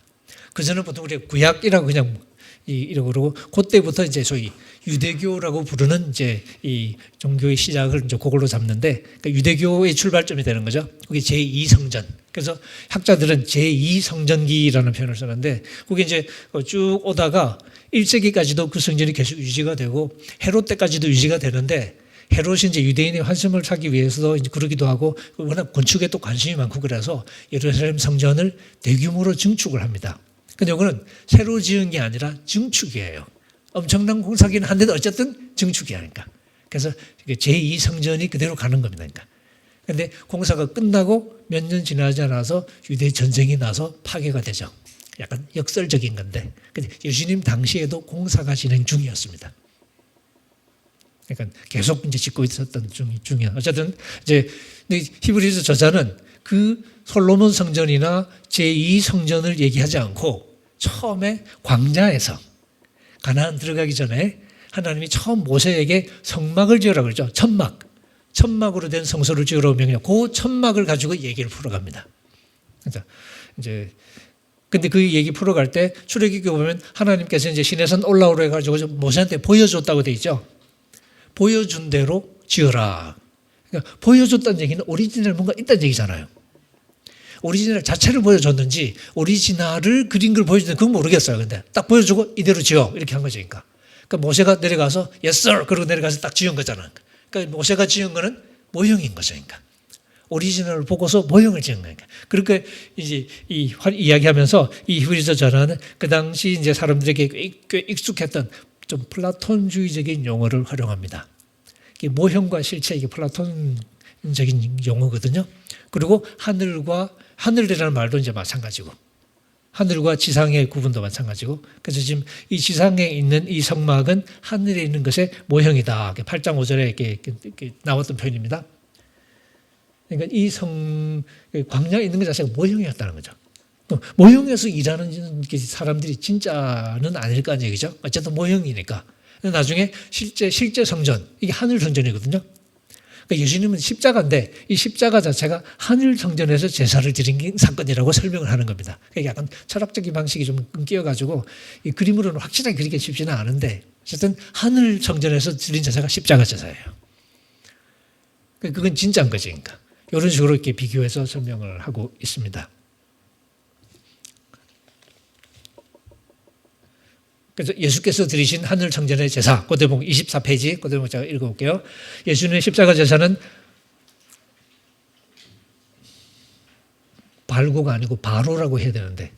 그전은 보통 우리가 구약이라고 그냥 이러고 그러고 그때부터 이제 소위 유대교라고 부르는 이제 이 종교의 시작을 이제 그걸로 잡는데 그러니까 유대교의 출발점이 되는 거죠. 그게 제2 성전. 그래서 학자들은 제2 성전기라는 표현을 쓰는데 그게 이제 쭉 오다가 1세기까지도 그 성전이 계속 유지가 되고 헤롯 때까지도 유지가 되는데 헤롯이 이제 유대인의 환심을 사기 위해서도 이제 그러기도 하고 워낙 건축에 또 관심이 많고 그래서 예루살렘 성전을 대규모로 증축을 합니다. 근데 이거는 새로 지은 게 아니라 증축이에요. 엄청난 공사기는 한데도 어쨌든 증축이 아닐까. 그래서 제2 성전이 그대로 가는 겁니다. 그러니까 근데 공사가 끝나고 몇 년 지나지 않아서 유대 전쟁이 나서 파괴가 되죠. 약간 역설적인 건데, 근데 예수님 당시에도 공사가 진행 중이었습니다. 그러니까 계속 이제 짓고 있었던 중이야. 어쨌든 이제 히브리서 저자는 그 솔로몬 성전이나 제2 성전을 얘기하지 않고 처음에 광야에서 가나안 들어가기 전에 하나님이 처음 모세에게 성막을 지으라고 그러죠. 천막으로 된 성소를 지으라고 명령. 그 천막을 가지고 얘기를 풀어갑니다. 그래서 이제 근데 그 얘기 풀어갈 때 출애굽기 보면 하나님께서 이제 시내산 올라오래 가지고 모세한테 보여줬다고 돼 있죠. 보여준 대로 지어라. 그러니까 보여줬다는 얘기는 오리지널 뭔가 있다는 얘기잖아요. 오리지널 자체를 보여줬는지 오리지널을 그린 걸 보여줬는지 그건 모르겠어요. 근데 딱 보여주고 이대로 지어 이렇게 한 거죠. 그러니까 모세가 내려가서 yes sir 그러고 내려가서 딱 지은 거잖아. 그러니까 모세가 지은 거는 모형인 거죠. 그러니까 오리지널을 보고서 모형을 지은 거니까. 그렇게 이제 이 이야기하면서 이 히브리서 저자는 그 당시 이제 사람들에게 꽤 익숙했던 좀 플라톤주의적인 용어를 활용합니다. 이게 모형과 실체 이게 플라톤적인 용어거든요. 그리고 하늘이라는 말도 이제 마찬가지고 하늘과 지상의 구분도 마찬가지고 그래서 지금 이 지상에 있는 이 성막은 하늘에 있는 것의 모형이다. 8장 5절에 이렇게 나왔던 표현입니다. 그러니까 이 광야에 있는 것 자체가 모형이었다는 거죠. 모형에서 일하는 사람들이 진짜는 아닐 거 아니에요. 그죠? 어쨌든 모형이니까. 나중에 실제 성전, 이게 하늘 성전이거든요. 그러니까 예수님은 십자가인데 이 십자가 자체가 하늘 성전에서 제사를 드린 사건이라고 설명을 하는 겁니다. 그러니까 약간 철학적인 방식이 좀 엮여가지고 이 그림으로는 확실하게 그리기 쉽지는 않은데 어쨌든 하늘 성전에서 드린 제사가 십자가 제사예요. 그건 진짜인 거죠. 그러니까 이런 식으로 이렇게 비교해서 설명을 하고 있습니다. 그래서 예수께서 드리신 하늘 성전의 제사, 고대복 24페이지, 고대복 제가 읽어볼게요. 예수님의 십자가 제사는 발고가 아니고 바로라고 해야 되는데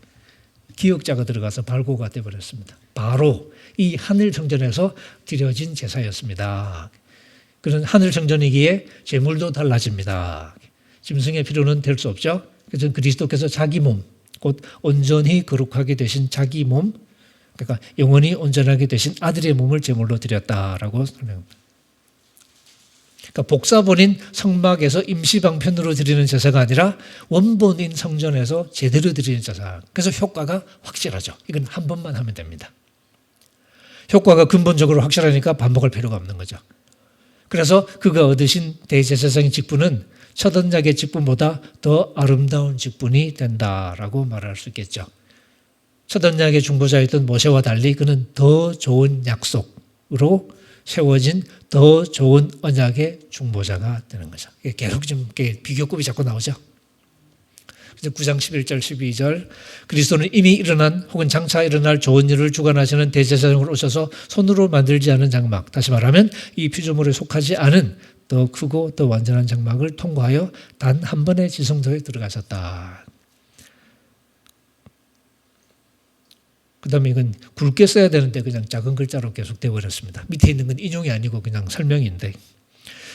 기역자가 들어가서 발고가 되어버렸습니다. 바로 이 하늘 성전에서 드려진 제사였습니다. 그런 하늘 성전이기에 제물도 달라집니다. 짐승의 필요는 될 수 없죠. 그래서 그리스도께서 자기 몸, 곧 온전히 거룩하게 되신 자기 몸, 그러니까 영원히 온전하게 되신 아들의 몸을 제물로 드렸다라고 설명합니다. 그러니까 복사본인 성막에서 임시방편으로 드리는 제사가 아니라 원본인 성전에서 제대로 드리는 제사. 그래서 효과가 확실하죠. 이건 한 번만 하면 됩니다. 효과가 근본적으로 확실하니까 반복할 필요가 없는 거죠. 그래서 그가 얻으신 대제사장의 직분은 첫 언약의 직분보다 더 아름다운 직분이 된다라고 말할 수 있겠죠. 첫 언약의 중보자였던 모세와 달리 그는 더 좋은 약속으로 세워진 더 좋은 언약의 중보자가 되는 거죠. 계속 좀 비교급이 자꾸 나오죠. 그래서 9장 11절 12절 그리스도는 이미 일어난 혹은 장차 일어날 좋은 일을 주관하시는 대제사장으로 오셔서 손으로 만들지 않은 장막, 다시 말하면 이 피조물에 속하지 않은 더 크고 더 완전한 장막을 통과하여 단 한 번의 지성소에 들어가셨다. 그 다음에 이건 굵게 써야 되는데 그냥 작은 글자로 계속 되어버렸습니다. 밑에 있는 건 인용이 아니고 그냥 설명인데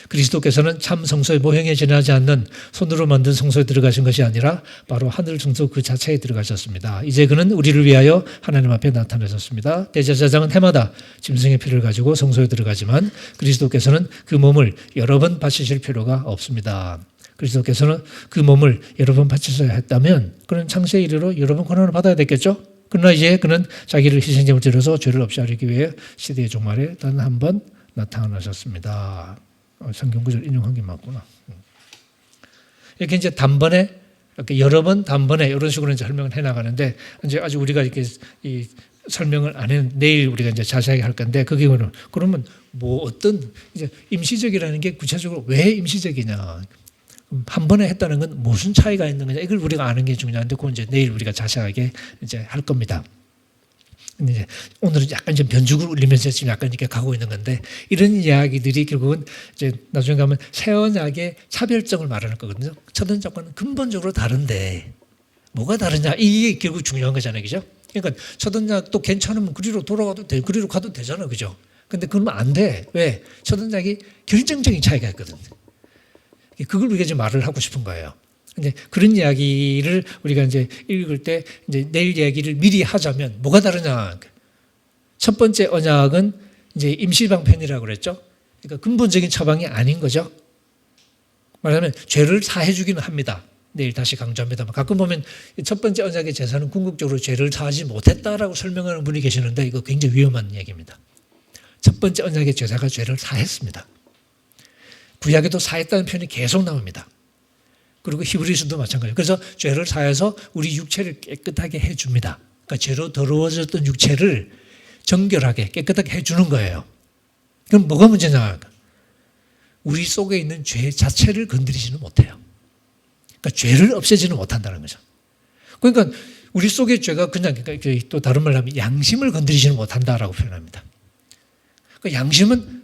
그리스도께서는 참 성소의 모형에 지나지 않는 손으로 만든 성소에 들어가신 것이 아니라 바로 하늘 성소 그 자체에 들어가셨습니다. 이제 그는 우리를 위하여 하나님 앞에 나타나셨습니다. 대제사장은 해마다 짐승의 피를 가지고 성소에 들어가지만 그리스도께서는 그 몸을 여러 번 바치실 필요가 없습니다. 그리스도께서는 그 몸을 여러 번 바치셔야 했다면 그는 창세의 이래로 여러 번 고난을 받아야 됐겠죠. 그러나 이제 그는 자기를 희생제물 드려서 죄를 없이 하기 위해 시대의 종말에 단 한 번 나타나셨습니다. 성경 구절 인용한 게 맞구나. 이렇게 이제 단번에 이렇게 여러 번 단번에 이런 식으로 이제 설명을 해 나가는데 이제 아직 우리가 이렇게 이 설명을 안 해 내일 우리가 이제 자세하게 할 건데 그게 그러면 뭐 어떤 이제 임시적이라는 게 구체적으로 왜 임시적이냐? 한 번에 했다는 건 무슨 차이가 있는 거냐 이걸 우리가 아는 게 중요한데 그건 이제 내일 우리가 자세하게 이제 할 겁니다. 근데 이제 오늘은 약간 좀 변죽을 울리면서 지금 약간 이렇게 가고 있는 건데 이런 이야기들이 결국은 이제 나중에 가면 새 언약의 차별점을 말하는 거거든요. 첫 언약과는 근본적으로 다른데 뭐가 다르냐 이게 결국 중요한 거잖아요, 그죠? 그러니까 첫 언약도 괜찮으면 그리로 돌아가도 돼, 그리로 가도 되잖아, 그죠? 근데 그러면 안 돼. 왜? 첫 언약이 결정적인 차이가 있거든요. 그걸 우리가 이제 말을 하고 싶은 거예요. 근데 그런 이야기를 우리가 이제 읽을 때 이제 내일 이야기를 미리 하자면 뭐가 다르냐? 첫 번째 언약은 이제 임시방편이라고 그랬죠. 그러니까 근본적인 처방이 아닌 거죠. 말하자면 죄를 사해 주기는 합니다. 내일 다시 강조합니다만 가끔 보면 첫 번째 언약의 제사는 궁극적으로 죄를 사하지 못했다라고 설명하는 분이 계시는데 이거 굉장히 위험한 얘기입니다. 첫 번째 언약의 제사가 죄를 사했습니다. 구약에도 사했다는 표현이 계속 나옵니다. 그리고 히브리서도 마찬가지예요. 그래서 죄를 사해서 우리 육체를 깨끗하게 해줍니다. 그러니까 죄로 더러워졌던 육체를 정결하게 깨끗하게 해주는 거예요. 그럼 뭐가 문제냐? 우리 속에 있는 죄 자체를 건드리지는 못해요. 그러니까 죄를 없애지는 못한다는 거죠. 그러니까 우리 속의 죄가 그냥 또 다른 말로 하면 양심을 건드리지는 못한다라고 표현합니다. 그러니까 양심은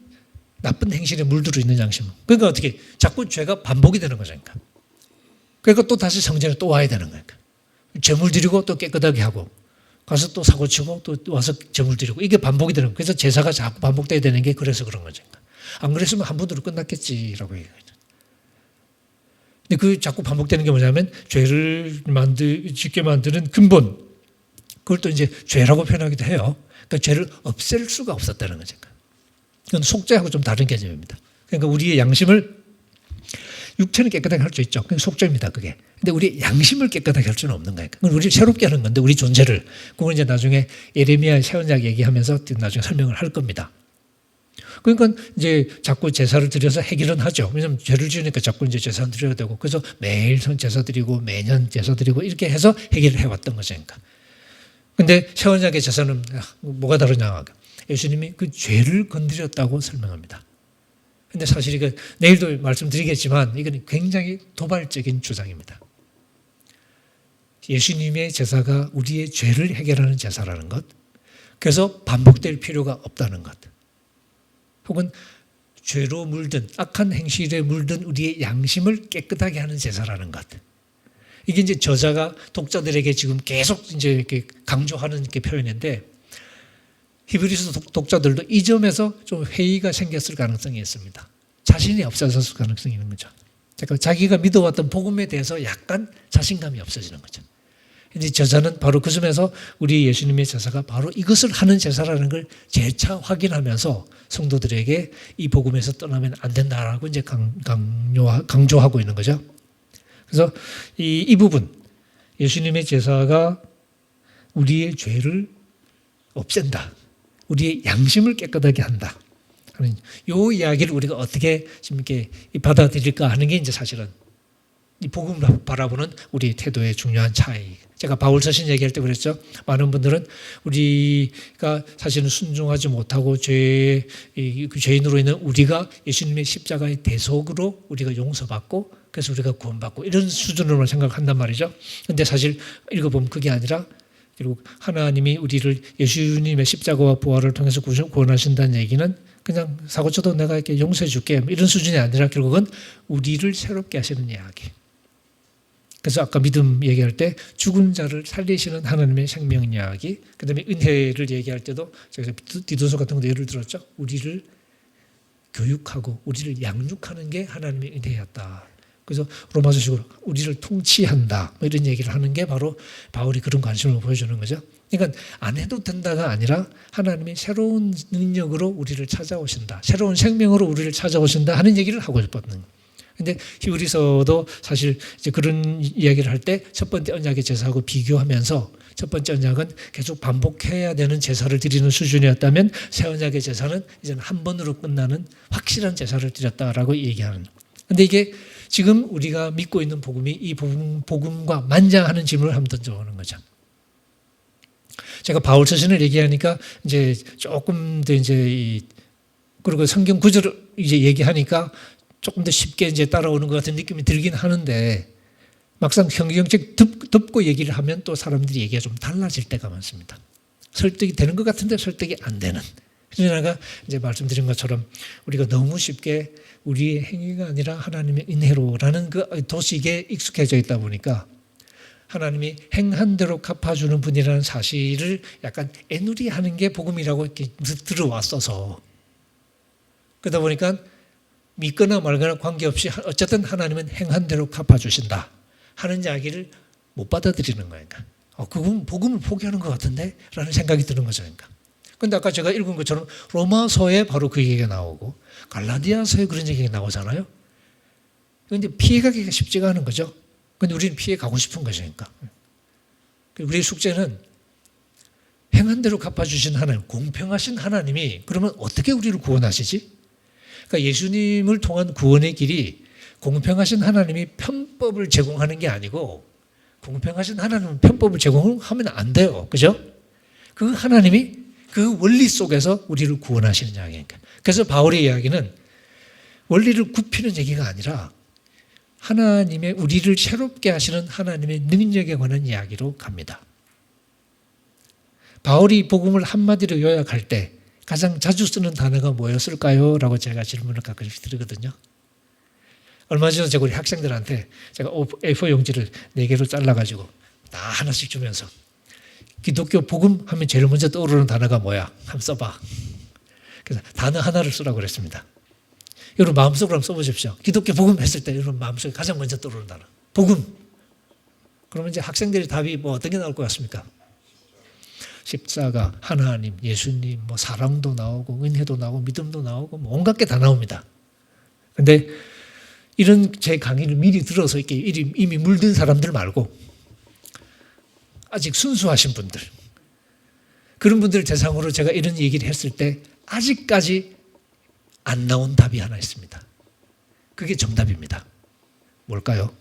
나쁜 행실에 물들어 있는 양심은. 그러니까 어떻게 자꾸 죄가 반복이 되는 거죠. 그러니까 또 다시 성전에 또 와야 되는 거예요. 제물 드리고 또 깨끗하게 하고 가서 또 사고치고 또 와서 제물 드리고 이게 반복이 되는 거예요. 그래서 제사가 자꾸 반복돼야 되는 게 그래서 그런 거죠. 안 그랬으면 한 번으로 끝났겠지라고 얘기하죠. 근데 그 자꾸 반복되는 게 뭐냐면 죄를 짓게 만드는 근본 그걸 또 이제 죄라고 표현하기도 해요. 그러니까 죄를 없앨 수가 없었다는 거죠. 그건 속죄하고 좀 다른 개념입니다. 그러니까 우리의 양심을 육체는 깨끗하게 할 수 있죠. 그게 속죄입니다. 그게. 근데 우리 양심을 깨끗하게 할 수는 없는 거예요. 그건 우리를 새롭게 하는 건데 우리 존재를. 그건 이제 나중에 예레미야 새 언약 얘기하면서 나중에 설명을 할 겁니다. 그러니까 이제 자꾸 제사를 드려서 해결은 하죠. 왜냐하면 죄를 지으니까 자꾸 이제 제사를 드려야 되고 그래서 매일 제사 드리고 매년 제사 드리고 이렇게 해서 해결을 해왔던 거죠. 그런데 새 언약의 제사는 뭐가 다르냐? 예수님이 그 죄를 건드렸다고 설명합니다. 근데 사실 이거 내일도 말씀드리겠지만 이건 굉장히 도발적인 주장입니다. 예수님의 제사가 우리의 죄를 해결하는 제사라는 것, 그래서 반복될 필요가 없다는 것, 혹은 죄로 물든 악한 행실에 물든 우리의 양심을 깨끗하게 하는 제사라는 것. 이게 이제 저자가 독자들에게 지금 계속 이제 이렇게 강조하는 이렇게 표현인데 히브리서 독자들도 이 점에서 좀 회의가 생겼을 가능성이 있습니다. 자신이 없어졌을 가능성이 있는 거죠. 그러니까 자기가 믿어왔던 복음에 대해서 약간 자신감이 없어지는 거죠. 이제 저자는 바로 그 점에서 우리 예수님의 제사가 바로 이것을 하는 제사라는 걸 재차 확인하면서 성도들에게 이 복음에서 떠나면 안 된다라고 이제 강조하고 있는 거죠. 그래서 이 부분, 예수님의 제사가 우리의 죄를 없앤다. 우리의 양심을 깨끗하게 한다. 이 이야기를 우리가 어떻게 지금 이렇게 받아들일까 하는 게 이제 사실은 이 복음을 바라보는 우리 태도의 중요한 차이. 제가 바울 서신 얘기할 때 그랬죠. 많은 분들은 우리가 사실은 순종하지 못하고 죄인으로 있는 우리가 예수님의 십자가의 대속으로 우리가 용서받고 그래서 우리가 구원받고 이런 수준으로 생각한단 말이죠. 그런데 사실 읽어보면 그게 아니라 결국 하나님이 우리를 예수님의 십자가와 부활을 통해서 구원하신다는 얘기는 그냥 사고쳐도 내가 이렇게 용서해 줄게 이런 수준이 아니라 결국은 우리를 새롭게 하시는 이야기. 그래서 아까 믿음 얘기할 때 죽은 자를 살리시는 하나님의 생명 이야기, 그다음에 은혜를 얘기할 때도 제가 디도서 같은 거 예를 들었죠. 우리를 교육하고 우리를 양육하는 게 하나님의 은혜였다. 그래서 로마서식으로 우리를 통치한다 뭐 이런 얘기를 하는 게 바로 바울이 그런 관심을 보여주는 거죠. 그러니까 안 해도 된다가 아니라 하나님이 새로운 능력으로 우리를 찾아오신다. 새로운 생명으로 우리를 찾아오신다 하는 얘기를 하고 싶었는 거예요. 근데 히브리서도 사실 이제 그런 이야기를 할 때 첫 번째 언약의 제사하고 비교하면서 첫 번째 언약은 계속 반복해야 되는 제사를 드리는 수준이었다면 새 언약의 제사는 이제는 한 번으로 끝나는 확실한 제사를 드렸다라고 얘기하는. 근데 이게 지금 우리가 믿고 있는 복음이 이 복음과 만장하는 질문을 한번 던져보는 거죠. 제가 바울 서신을 얘기하니까 이제 조금 더 이제 그리고 성경 구절을 이제 얘기하니까 조금 더 쉽게 이제 따라오는 것 같은 느낌이 들긴 하는데 막상 성경책 듣고 얘기를 하면 또 사람들이 얘기가 좀 달라질 때가 많습니다. 설득이 되는 것 같은데 설득이 안 되는. 그래서 제가 이제 말씀드린 것처럼 우리가 너무 쉽게 우리의 행위가 아니라 하나님의 은혜로라는 그 도식에 익숙해져 있다 보니까 하나님이 행한 대로 갚아주는 분이라는 사실을 약간 애누리하는 게 복음이라고 이렇게 들어왔어서 그러다 보니까 믿거나 말거나 관계없이 어쨌든 하나님은 행한 대로 갚아주신다 하는 이야기를 못 받아들이는 거예요. 그건 복음을 포기하는 것 같은데? 라는 생각이 드는 거죠. 그런데 아까 제가 읽은 것처럼 로마서에 바로 그 얘기가 나오고 갈라디아서에 그런 얘기가 나오잖아요. 그런데 피해가기가 쉽지가 않은 거죠. 그런데 우리는 피해가고 싶은 것이니까. 우리의 숙제는 행한 대로 갚아주신 하나님, 공평하신 하나님이 그러면 어떻게 우리를 구원하시지? 그러니까 예수님을 통한 구원의 길이 공평하신 하나님이 편법을 제공하는 게 아니고 공평하신 하나님은 편법을 제공하면 안 돼요. 그죠? 그 하나님이 그 원리 속에서 우리를 구원하시는 이야기니까. 그래서 바울의 이야기는 원리를 굽히는 얘기가 아니라 하나님의 우리를 새롭게 하시는 하나님의 능력에 관한 이야기로 갑니다. 바울이 복음을 한마디로 요약할 때 가장 자주 쓰는 단어가 뭐였을까요? 라고 제가 질문을 가끔씩 드리거든요. 얼마 전에 제가 우리 학생들한테 제가 A4 용지를 4개로 잘라가지고 다 하나씩 주면서 기독교 복음 하면 제일 먼저 떠오르는 단어가 뭐야? 한번 써봐. 그래서 단어 하나를 쓰라고 그랬습니다. 여러분 마음속으로 한번 써보십시오. 기독교 복음 했을 때 여러분 마음속에 가장 먼저 떠오르는 단어. 복음. 그러면 이제 학생들의 답이 뭐 어떤 게 나올 것 같습니까? 십자가, 하나님, 예수님, 뭐 사랑도 나오고 은혜도 나오고 믿음도 나오고 뭐 온갖 게 다 나옵니다. 그런데 이런 제 강의를 미리 들어서 이렇게 이미 물든 사람들 말고 아직 순수하신 분들, 그런 분들 대상으로 제가 이런 얘기를 했을 때 아직까지 안 나온 답이 하나 있습니다. 그게 정답입니다. 뭘까요?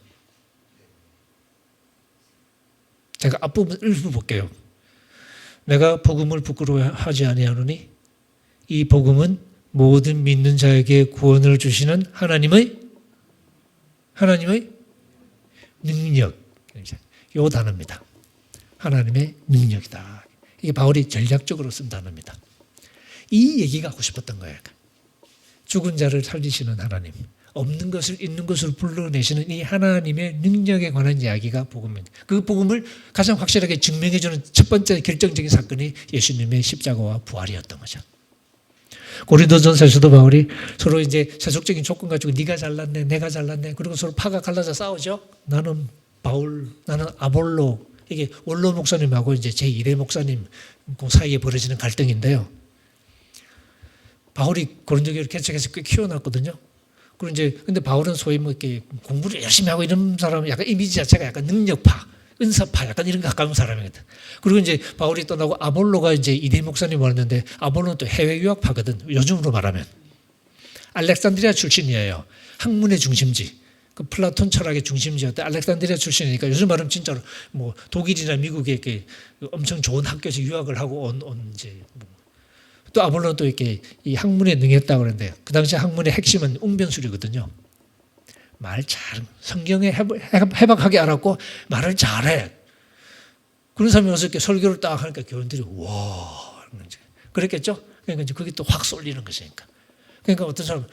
제가 앞부분 일부 볼게요. 내가 복음을 부끄러워하지 아니하노니 이 복음은 모든 믿는 자에게 구원을 주시는 하나님의 능력, 이 단어입니다. 하나님의 능력이다. 이게 바울이 전략적으로 쓴 단어입니다. 이 얘기가 하고 싶었던 거예요. 죽은 자를 살리시는 하나님, 없는 것을 있는 것으로 불러내시는 이 하나님의 능력에 관한 이야기가 복음입니다. 그 복음을 가장 확실하게 증명해주는 첫 번째 결정적인 사건이 예수님의 십자가와 부활이었던 거죠. 고린도전서에서도 바울이 서로 이제 세속적인 조건 가지고 네가 잘났네, 내가 잘났네, 그리고 서로 파가 갈라져 싸우죠. 나는 바울, 나는 아볼로, 이게 원로 목사님하고 이제 제1회 목사님 그 사이에 벌어지는 갈등인데요. 바울이 고린도 교회를 개척해서 꽤 키워놨거든요. 그리고 이제 근데 바울은 소위 뭐 이렇게 공부를 열심히 하고 이런 사람은 약간 이미지 자체가 약간 능력파, 은사파 약간 이런 거 가까운 사람이거든. 그리고 이제 바울이 떠나고 아볼로가 이제 이대 목사님 왔는데 아볼로는 또 해외 유학파거든. 요즘으로 말하면 알렉산드리아 출신이에요. 학문의 중심지. 그 플라톤 철학의 중심지였대. 알렉산드리아 출신이니까 요즘 말하면 진짜로 뭐 독일이나 미국에 이렇게 엄청 좋은 학교에서 유학을 하고 온 이제 또 아볼로는 또 이렇게 이 학문에 능했다고 그러는데 그 당시 학문의 핵심은 웅변술이거든요. 말 잘, 성경에 해박하게 알았고 말을 잘해. 그런 사람이 와서 이렇게 설교를 딱 하니까 교인들이 와, 그랬겠죠? 그러니까 이제 그게 또 확 쏠리는 것이니까. 그러니까 어떤 사람은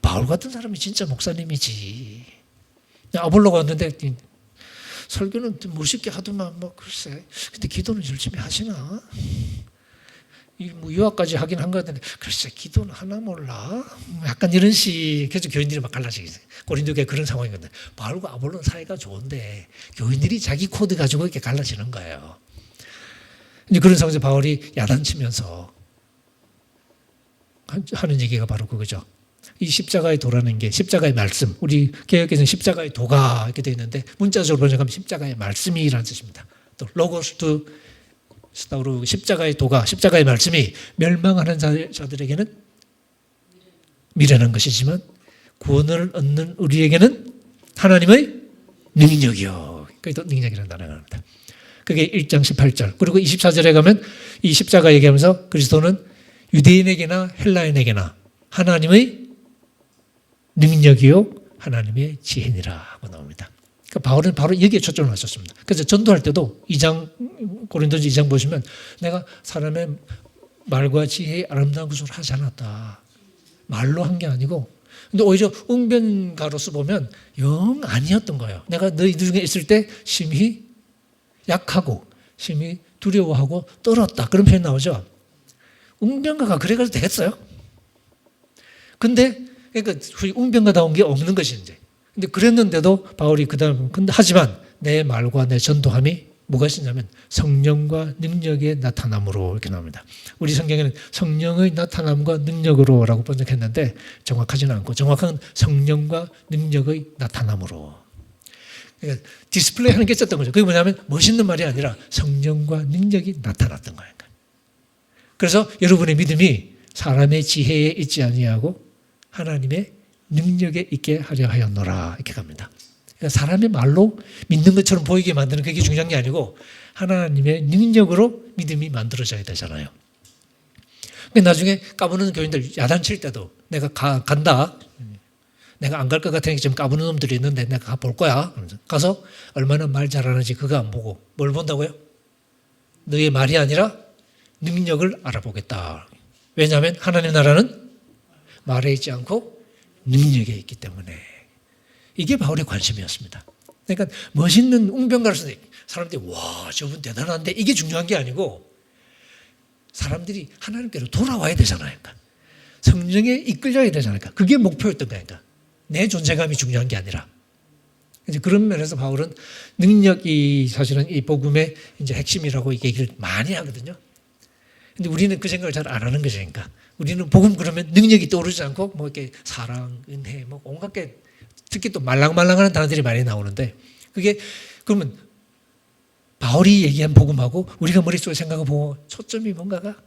바울 같은 사람이 진짜 목사님이지. 아볼로가 왔는데 설교는 멋있게 하더만 뭐 글쎄. 근데 기도는 열심히 하시나? 뭐 유학까지 하긴 한 것 같은데 글쎄 기도는 하나 몰라. 약간 이런 식. 그래서 교인들이 막 갈라지게 돼요. 고린도 교회 그런 상황이거든요. 바울과 아볼로는 사이가 좋은데 교인들이 자기 코드 가지고 이렇게 갈라지는 거예요. 이제 그런 상황에서 바울이 야단치면서 하는 얘기가 바로 그거죠. 이 십자가의 도라는 게 십자가의 말씀. 우리 개혁에서는 십자가의 도가 이렇게 되어 있는데 문자적으로 번역하면 십자가의 말씀이라는 뜻입니다. 또 로고스 스타우로 십자가의 도가, 십자가의 말씀이 멸망하는 자들에게는 미련한 것이지만 구원을 얻는 우리에게는 하나님의 능력이요. 그게 또 능력이라는 단어가 나옵니다. 그게 1장 18절. 그리고 24절에 가면 이 십자가 얘기하면서 그리스도는 유대인에게나 헬라인에게나 하나님의 능력이요 하나님의 지혜니라 하고 나옵니다. 그러니까 바울은 바로 여기에 초점을 맞췄습니다. 그래서 전도할 때도 2장 고린도서 2장 보시면 내가 사람의 말과 지혜의 아름다운 것을 하지 않았다. 말로 한 게 아니고 근데 오히려 웅변가로서 보면 영 아니었던 거예요. 내가 너희들 중에 있을 때 심히 약하고 심히 두려워하고 떨었다. 그런 표현 나오죠. 웅변가가 그래가지고 되겠어요? 근데 그러니까 웅변가다운 게 없는 것이 이제. 근데 그랬는데도 바울이 그다음 근데 하지만 내 말과 내 전도함이 뭐가 있냐면 성령과 능력의 나타남으로 이렇게 나옵니다. 우리 성경에는 성령의 나타남과 능력으로라고 번역했는데 정확하지는 않고 정확한 성령과 능력의 나타남으로. 그러니까 디스플레이 하는 게 있었던 거죠. 그게 뭐냐면 멋있는 말이 아니라 성령과 능력이 나타났던 거예요. 그래서 여러분의 믿음이 사람의 지혜에 있지 아니하고 하나님의 능력에 있게 하려 하였노라 이렇게 갑니다. 그러니까 사람의 말로 믿는 것처럼 보이게 만드는 그게 중요한 게 아니고 하나님의 능력으로 믿음이 만들어져야 되잖아요. 나중에 까부는 교인들 야단칠 때도 내가 간다. 내가 안 갈 것 같으니까 지금 까부는 놈들이 있는데 내가 가볼 거야. 가서 얼마나 말 잘하는지 그거 안 보고 뭘 본다고요? 너의 말이 아니라 능력을 알아보겠다. 왜냐하면 하나님 나라는 말에 있지 않고 능력에 있기 때문에. 이게 바울의 관심이었습니다. 그러니까 멋있는 웅변가로서 사람들이 와 저분 대단한데 이게 중요한 게 아니고 사람들이 하나님께로 돌아와야 되잖아요. 그러니까 성령에 이끌려야 되잖아요. 그러니까 그게 목표였던 거니까 내 존재감이 중요한 게 아니라. 이제 그런 면에서 바울은 능력이 사실은 이 복음의 이제 핵심이라고 이 얘기를 많이 하거든요. 근데 우리는 그 생각을 잘 안 하는 것이니까. 우리는 복음 그러면 능력이 떠오르지 않고 뭐 이렇게 사랑, 은혜, 뭐 온갖 게 특히 또 말랑말랑하는 단어들이 많이 나오는데 그게 그러면 바울이 얘기한 복음하고 우리가 머릿속에 생각하고 초점이 뭔가가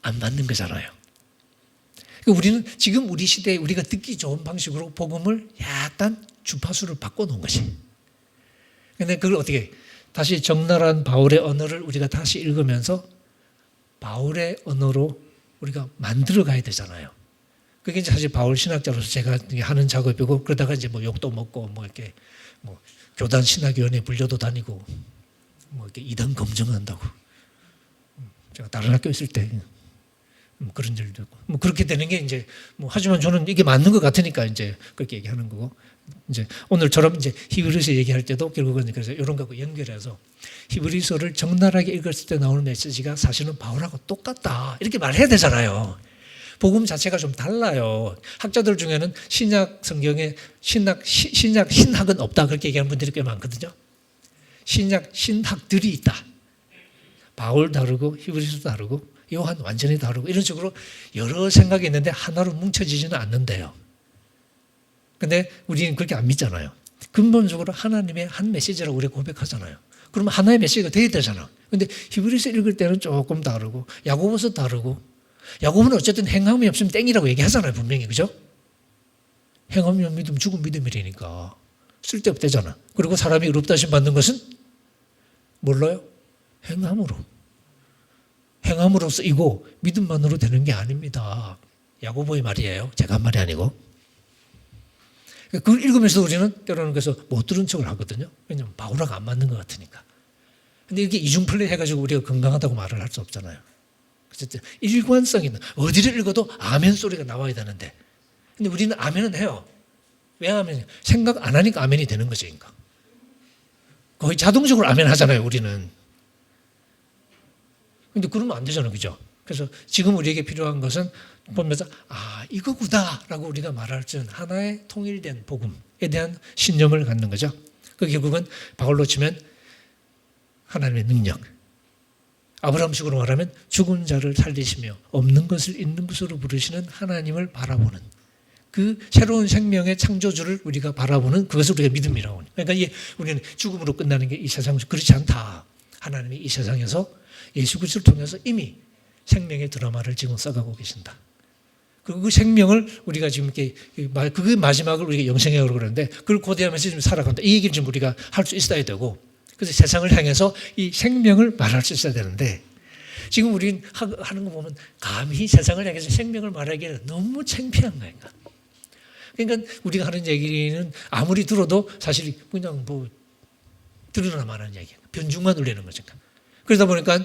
안 맞는 거잖아요. 그러니까 우리는 지금 우리 시대에 우리가 듣기 좋은 방식으로 복음을 약간 주파수를 바꿔놓은 것이. 근데 그걸 어떻게 다시 적나라한 바울의 언어를 우리가 다시 읽으면서 바울의 언어로 우리가 만들어 가야 되잖아요. 그게 이제 사실 바울 신학자로서 제가 하는 작업이고 그러다가 이제 뭐 욕도 먹고 뭐 이렇게 뭐 교단 신학위원회 불려도 다니고 뭐 이렇게 이단 검증한다고. 제가 다른 학교 있을 때 뭐 그런 일도 있고 뭐 그렇게 되는 게 이제 뭐 하지만 저는 이게 맞는 것 같으니까 이제 그렇게 얘기하는 거고 이제 오늘처럼 이제 히브리서 얘기할 때도 결국은 그래서 이런 거하고 연결해서 히브리서를 적나라하게 읽었을 때 나오는 메시지가 사실은 바울하고 똑같다 이렇게 말해야 되잖아요. 복음 자체가 좀 달라요. 학자들 중에는 신약 성경에 신학은 없다 그렇게 얘기하는 분들이 꽤 많거든요. 신학들이 있다. 바울 다르고 히브리서 다르고 요한 완전히 다르고 이런 식으로 여러 생각이 있는데 하나로 뭉쳐지지는 않는데요. 근데 우리는 그렇게 안 믿잖아요. 근본적으로 하나님의 한 메시지라고 우리가 고백하잖아요. 그러면 하나의 메시지가 돼야 되잖아. 근데 히브리서 읽을 때는 조금 다르고 야고보서 다르고 야고보는 어쨌든 행함이 없으면 땡이라고 얘기하잖아요. 분명히. 그죠? 행함이 없는 믿음 죽은 믿음이라니까. 쓸데없대잖아. 그리고 사람이 의롭다 하심 받는 것은 뭘로요? 행함으로. 행함으로써 이고 믿음만으로 되는 게 아닙니다. 야고보의 말이에요. 제가 한 말이 아니고. 그걸 읽으면서 우리는 때로는 그래서 못 들은 척을 하거든요. 왜냐하면 바울하고 안 맞는 것 같으니까. 근데 이게 이중 플레이 해가지고 우리가 건강하다고 말을 할 수 없잖아요. 그래서 일관성 있는 어디를 읽어도 아멘 소리가 나와야 되는데 근데 우리는 아멘은 해요. 왜냐하면 생각 안 하니까 아멘이 되는 거죠. 그러니까. 거의 자동적으로 아멘 하잖아요. 우리는. 근데 그러면 안 되잖아요. 그죠? 그래서 지금 우리에게 필요한 것은 보면서 이거구나 라고 우리가 말할 수 있는 하나의 통일된 복음에 대한 신념을 갖는 거죠. 그 결국은 바울로 치면 하나님의 능력. 아브라함식으로 말하면 죽은 자를 살리시며 없는 것을 있는 것으로 부르시는 하나님을 바라보는 그 새로운 생명의 창조주를 우리가 바라보는 그것을 우리가 믿음이라고 합니다. 그러니까 우리는 죽음으로 끝나는 게 이 세상에서 그렇지 않다. 하나님이 이 세상에서 예수 그리스도를 통해서 이미 생명의 드라마를 지금 써가고 계신다. 그 생명을 우리가 지금 이렇게 그 마지막을 우리가 영생이라고 그러는데 그걸 고대하면서 지금 살아간다. 이 얘기를 지금 우리가 할 수 있어야 되고 그래서 세상을 향해서 이 생명을 말할 수 있어야 되는데 지금 우리는 하는 거 보면 감히 세상을 향해서 생명을 말하기에는 너무 창피한 거예요. 그러니까 우리가 하는 얘기는 아무리 들어도 사실 그냥 뭐 들으나만 하는 얘기예요. 변죽만 울리는 거죠. 그러다 보니까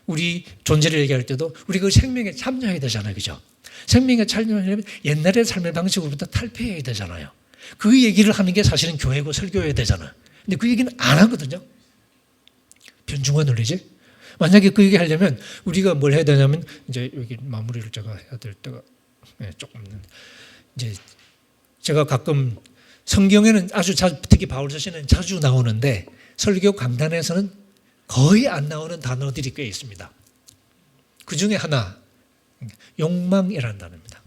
우리 존재를 얘기할 때도 우리가 그 생명에 참여해야 되잖아요. 그죠? 생명에 참여하려면 옛날의 삶의 방식으로부터 탈피해야 되잖아요. 그 얘기를 하는 게 사실은 교회고 설교해야 되잖아요. 근데 그 얘기는 안 하거든요. 변중만 울리지? 만약에 그 얘기 하려면 우리가 뭘 해야 되냐면 이제 여기 마무리를 제가 해야 될 때가 조금 이제 제가 가끔 성경에는 아주 특히 바울 서신은 자주 나오는데 설교 강단에서는 거의 안 나오는 단어들이 꽤 있습니다. 그 중에 하나, 욕망이라는 단어입니다.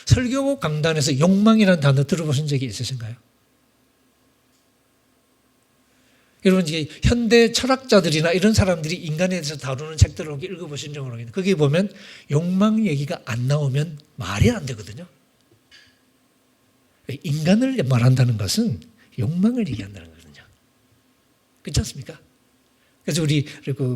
설교 강단에서 욕망이라는 단어 들어보신 적이 있으신가요? 여러분, 이게 현대 철학자들이나 이런 사람들이 인간에 대해서 다루는 책들을 읽어보신 적은 모르겠는데 거기 보면 욕망 얘기가 안 나오면 말이 안 되거든요. 인간을 말한다는 것은 욕망을 얘기한다는 거거든요. 그렇지 않습니까? 그래서 우리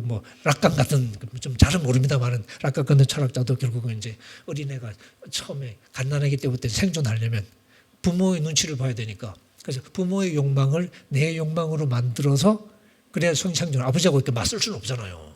뭐 락강 같은 좀 잘은 모릅니다만은 락강 같은 철학자도 결국은 이제 어린애가 처음에 갓난아기 때부터 생존하려면 부모의 눈치를 봐야 되니까 그래서 부모의 욕망을 내 욕망으로 만들어서 그래야 생존. 아버지하고 이렇게 맞설 수는 없잖아요.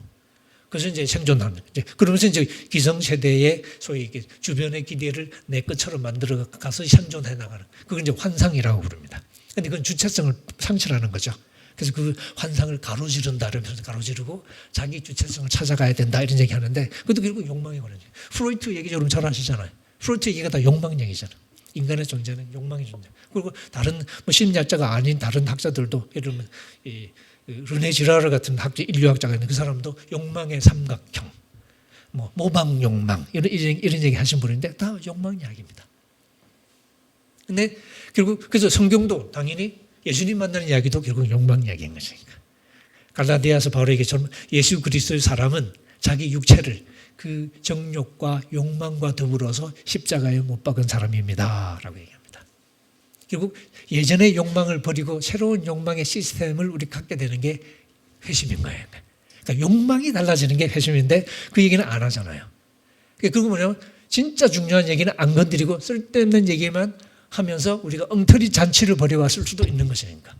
그래서 이제 생존하는. 그러면서 이제 기성세대의 소위 주변의 기대를 내 것처럼 만들어 가서 생존해 나가는. 그걸 이제 환상이라고 부릅니다. 근데 그건 주체성을 상실하는 거죠. 그래서 그 환상을 가로지른다 이러면서 가로지르고 자기 주체성을 찾아가야 된다 이런 얘기 하는데 그것도 결국 욕망에 관한 얘기. 프로이트 얘기 여러분 잘 아시잖아요. 프로이트 얘기가 다 욕망 얘기잖아요. 인간의 존재는 욕망의 존재. 그리고 다른 뭐 심리학자가 아닌 다른 학자들도 예를 들면 이 르네 지라르 같은 인류학자가 있는 그 사람도 욕망의 삼각형, 뭐 모방 욕망 이런 얘기 하신 분인데 다 욕망 이야기입니다. 근데 결국 그래서 성경도 당연히 예수님 만나는 이야기도 결국 욕망 이야기인 것이니까. 갈라디아서 바울에게 예수 그리스도의 사람은 자기 육체를 그 정욕과 욕망과 더불어서 십자가에 못 박은 사람입니다. 라고 얘기합니다. 결국 예전의 욕망을 버리고 새로운 욕망의 시스템을 우리 갖게 되는 게 회심인 거예요. 그러니까 욕망이 달라지는 게 회심인데 그 얘기는 안 하잖아요. 그리고 뭐냐면 진짜 중요한 얘기는 안 건드리고 쓸데없는 얘기만 하면서 우리가 엉터리 잔치를 벌여왔을 수도 있는 것이니까.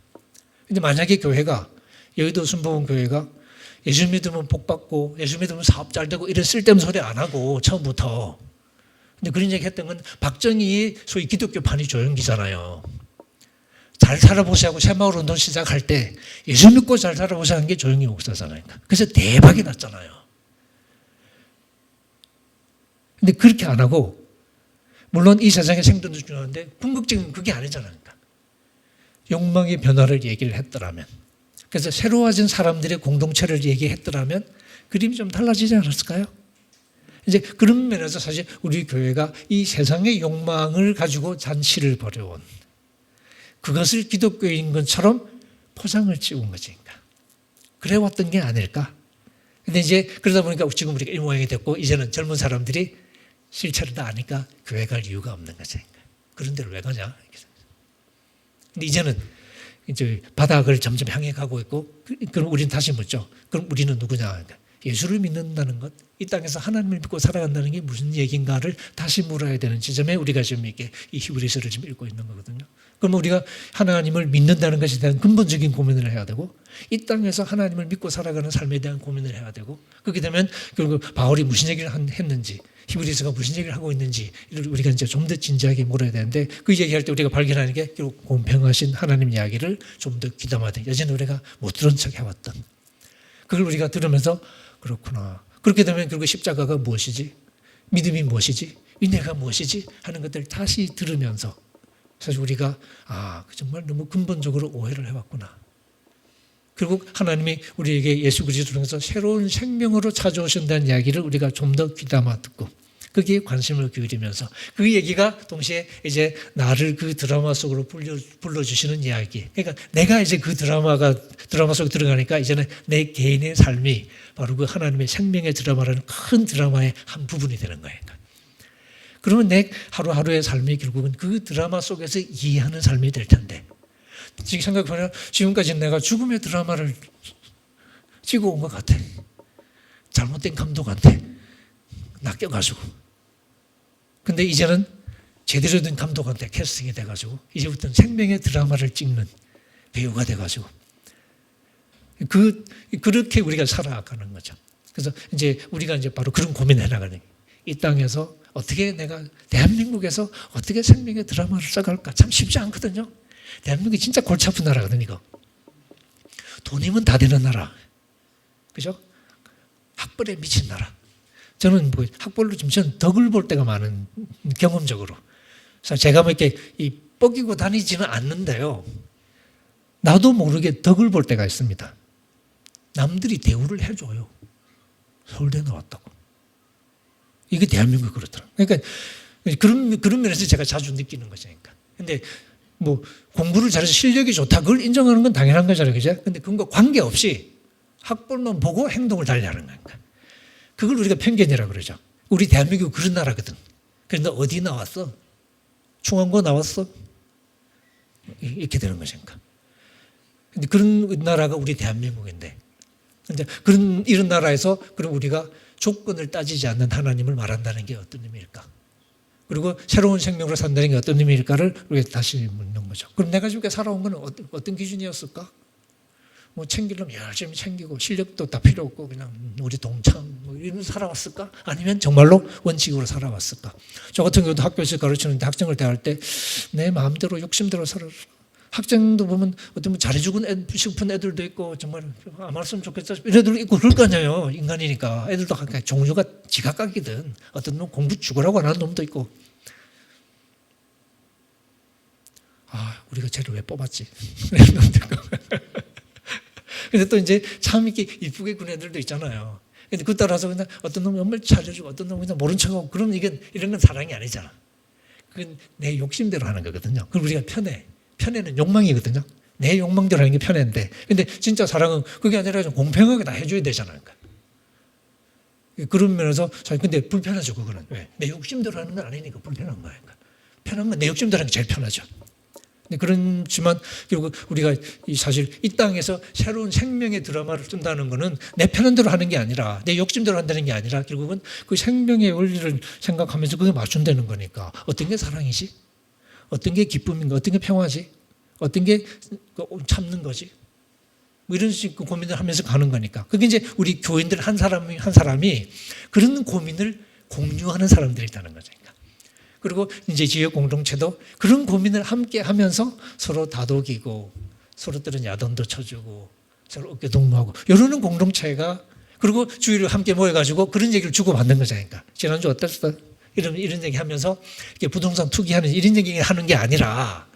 근데 만약에 교회가 여의도 순복음 교회가 예수 믿으면 복 받고 예수 믿으면 사업 잘 되고 이런 쓸데없는 소리 안 하고 처음부터. 근데 그런 얘기 했던 건 박정희의 소위 기독교판이 조영기잖아요. 잘 살아보자고 새마을 운동 시작할 때 예수 믿고 잘 살아보자는 게 조영기 목사잖아요. 그래서 대박이 났잖아요. 근데 그렇게 안 하고 물론 이 세상의 생존도 중요한데 궁극적인 그게 아니잖아요. 욕망의 변화를 얘기를 했더라면 그래서 새로워진 사람들의 공동체를 얘기했더라면 그림이 좀 달라지지 않았을까요? 이제 그런 면에서 사실 우리 교회가 이 세상의 욕망을 가지고 잔치를 벌여온 그것을 기독교인 것처럼 포장을 씌운 거지. 그래 왔던 게 아닐까? 근데 이제 그러다 보니까 지금 우리가 이 모양이 됐고 이제는 젊은 사람들이 실체를 다 아니까 교회 갈 이유가 없는 거지. 그런 데를 왜 가냐? 근데 이제는 이제 바닥을 점점 향해 가고 있고 그럼 우리는 다시 묻죠. 그럼 우리는 누구냐? 예수를 믿는다는 것, 이 땅에서 하나님을 믿고 살아간다는 게 무슨 얘기인가를 다시 물어야 되는 지점에 우리가 지금 이렇게 이 히브리서를 지금 읽고 있는 거거든요. 그럼 우리가 하나님을 믿는다는 것에 대한 근본적인 고민을 해야 되고 이 땅에서 하나님을 믿고 살아가는 삶에 대한 고민을 해야 되고 그렇게 되면 결국 바울이 무슨 얘기를 했는지 히브리서가 무슨 얘기를 하고 있는지 우리가 이제 좀 더 진지하게 물어야 되는데 그 얘기할 때 우리가 발견하는 게 결국 공평하신 하나님 이야기를 좀 더 귀담아야 여전히 우리가 못 들은 척 해왔던 그걸 우리가 들으면서 그렇구나. 그렇게 되면 결국 십자가가 무엇이지? 믿음이 무엇이지? 은혜가 무엇이지? 하는 것들을 다시 들으면서 사실 우리가 정말 너무 근본적으로 오해를 해왔구나. 결국 하나님이 우리에게 예수 그리스도를 통해서 새로운 생명으로 찾아오신다는 이야기를 우리가 좀 더 귀담아 듣고 거기에 관심을 기울이면서 그 얘기가 동시에 이제 나를 그 드라마 속으로 불러주시는 이야기. 그러니까 내가 이제 그 드라마 속에 들어가니까 이제는 내 개인의 삶이 바로 그 하나님의 생명의 드라마라는 큰 드라마의 한 부분이 되는 거예요. 그러면 내 하루하루의 삶이 결국은 그 드라마 속에서 이해하는 삶이 될 텐데 지금 생각해보면 지금까지 내가 죽음의 드라마를 찍어온 것 같아. 잘못된 감독한테 낚여가지고. 근데 이제는 제대로 된 감독한테 캐스팅이 돼가지고 이제부터는 생명의 드라마를 찍는 배우가 돼가지고 그렇게 우리가 살아가는 거죠. 그래서 이제 우리가 이제 바로 그런 고민을 해나가는 거예요. 이 땅에서 어떻게 내가 대한민국에서 어떻게 생명의 드라마를 써갈까 참 쉽지 않거든요. 대한민국이 진짜 골치 아픈 나라거든요. 이거 돈이면 다 되는 나라, 그죠? 학벌에 미친 나라. 저는 학벌로 좀 저는 덕을 볼 때가 많은 경험적으로 그래서 제가 뭐 이렇게 뻐기고 다니지는 않는데요. 나도 모르게 덕을 볼 때가 있습니다. 남들이 대우를 해줘요. 서울대 나왔다고. 이게 대한민국 그렇더라고요. 그러니까 그런 면에서 제가 자주 느끼는 거죠. 근데 뭐 공부를 잘해서 실력이 좋다 그걸 인정하는 건 당연한 거잖아요. 그죠? 근데 그건 관계없이 학벌만 보고 행동을 달리하는 거니까. 그걸 우리가 편견이라고 그러죠. 우리 대한민국 그런 나라거든. 그런데 어디 나왔어? 중앙고 나왔어? 이렇게 되는 것인가. 근데 그런 나라가 우리 대한민국인데. 근데 이런 나라에서 그럼 우리가 조건을 따지지 않는 하나님을 말한다는 게 어떤 의미일까? 그리고 새로운 생명으로 산다는 게 어떤 의미일까를 우리가 다시 묻는 거죠. 그럼 내가 지금까지 살아온 건 어떤 기준이었을까? 뭐 챙기려면 열심히 챙기고 실력도 다 필요 없고 그냥 우리 동창 뭐 이런 살아왔을까? 아니면 정말로 원칙으로 살아왔을까? 저 같은 경우도 학교에서 가르치는데 학생을 대할 때 내 마음대로 욕심대로 살아. 학생도 보면 어떤 잘해주고 싶은 애들도 있고 정말 안 왔으면 좋겠다 이런 애들도 있고 그럴 거 아니에요. 인간이니까. 애들도 종류가 지각각이든 어떤 놈 공부 죽으라고 안 하는 놈도 있고. 아, 우리가 쟤를 왜 뽑았지? 근데 또 이제 참 이렇게 이쁘게 군 애들도 있잖아요. 근데 그 따라서 그냥 어떤 놈이 엄청 잘해주고 어떤 놈이 그냥 모른 척하고 그럼 이런 건 사랑이 아니잖아. 그건 내 욕심대로 하는 거거든요. 그럼 우리가 편애는 욕망이거든요. 내 욕망대로 하는 게 편애인데. 근데 진짜 사랑은 그게 아니라 좀 공평하게 다 해줘야 되잖아요. 그런 면에서 근데 불편하죠. 그거는. 왜? 내 욕심대로 하는 건 아니니까 불편한 거예요. 편한 건 내 욕심대로 하는 게 제일 편하죠. 그렇지만 결국 우리가 사실 이 땅에서 새로운 생명의 드라마를 쓴다는 것은 내 편한 대로 하는 게 아니라 내 욕심대로 한다는 게 아니라 결국은 그 생명의 원리를 생각하면서 그게 맞춘다는 거니까 어떤 게 사랑이지? 어떤 게 기쁨인가? 어떤 게 평화지? 어떤 게 참는 거지? 뭐 이런 식으로 고민을 하면서 가는 거니까. 그게 이제 우리 교인들 한 사람이 그런 고민을 공유하는 사람들이라는 거죠. 그리고 이제 지역 공동체도 그런 고민을 함께 하면서 서로 다독이고 서로 때는 야단도 쳐주고 서로 어깨 동무하고 이러는 공동체가 그리고 주위를 함께 모여가지고 그런 얘기를 주고받는 거잖아요. 지난주 어땠어? 이런 얘기 하면서 이렇게 부동산 투기하는 이런 얘기 하는 게 아니라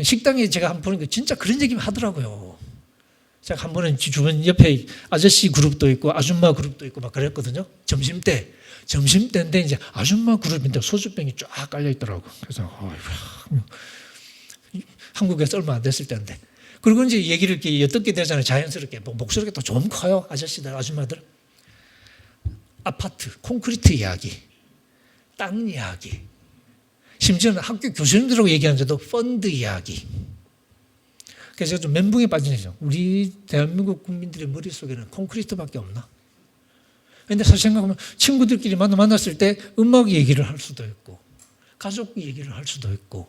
식당에 제가 한번 보니까 진짜 그런 얘기만 하더라고요. 제가 한 번은 주변 옆에 아저씨 그룹도 있고 아줌마 그룹도 있고 막 그랬거든요. 점심때인데 이제 아줌마 그룹인데 소주병이 쫙 깔려 있더라고. 그래서 한국에서 얼마 안 됐을 때인데. 그리고 이제 얘기를 이렇게 엿듣게 되잖아요. 자연스럽게 목소리가 또 좀 커요. 아저씨들, 아줌마들. 아파트, 콘크리트 이야기, 땅 이야기. 심지어는 학교 교수님들하고 얘기하는데도 펀드 이야기. 그래서 좀 멘붕에 빠진 거죠. 우리 대한민국 국민들의 머릿속에는 콘크리트밖에 없나? 근데 사실 생각하면 친구들끼리 만났을 때 음악 얘기를 할 수도 있고 가족 얘기를 할 수도 있고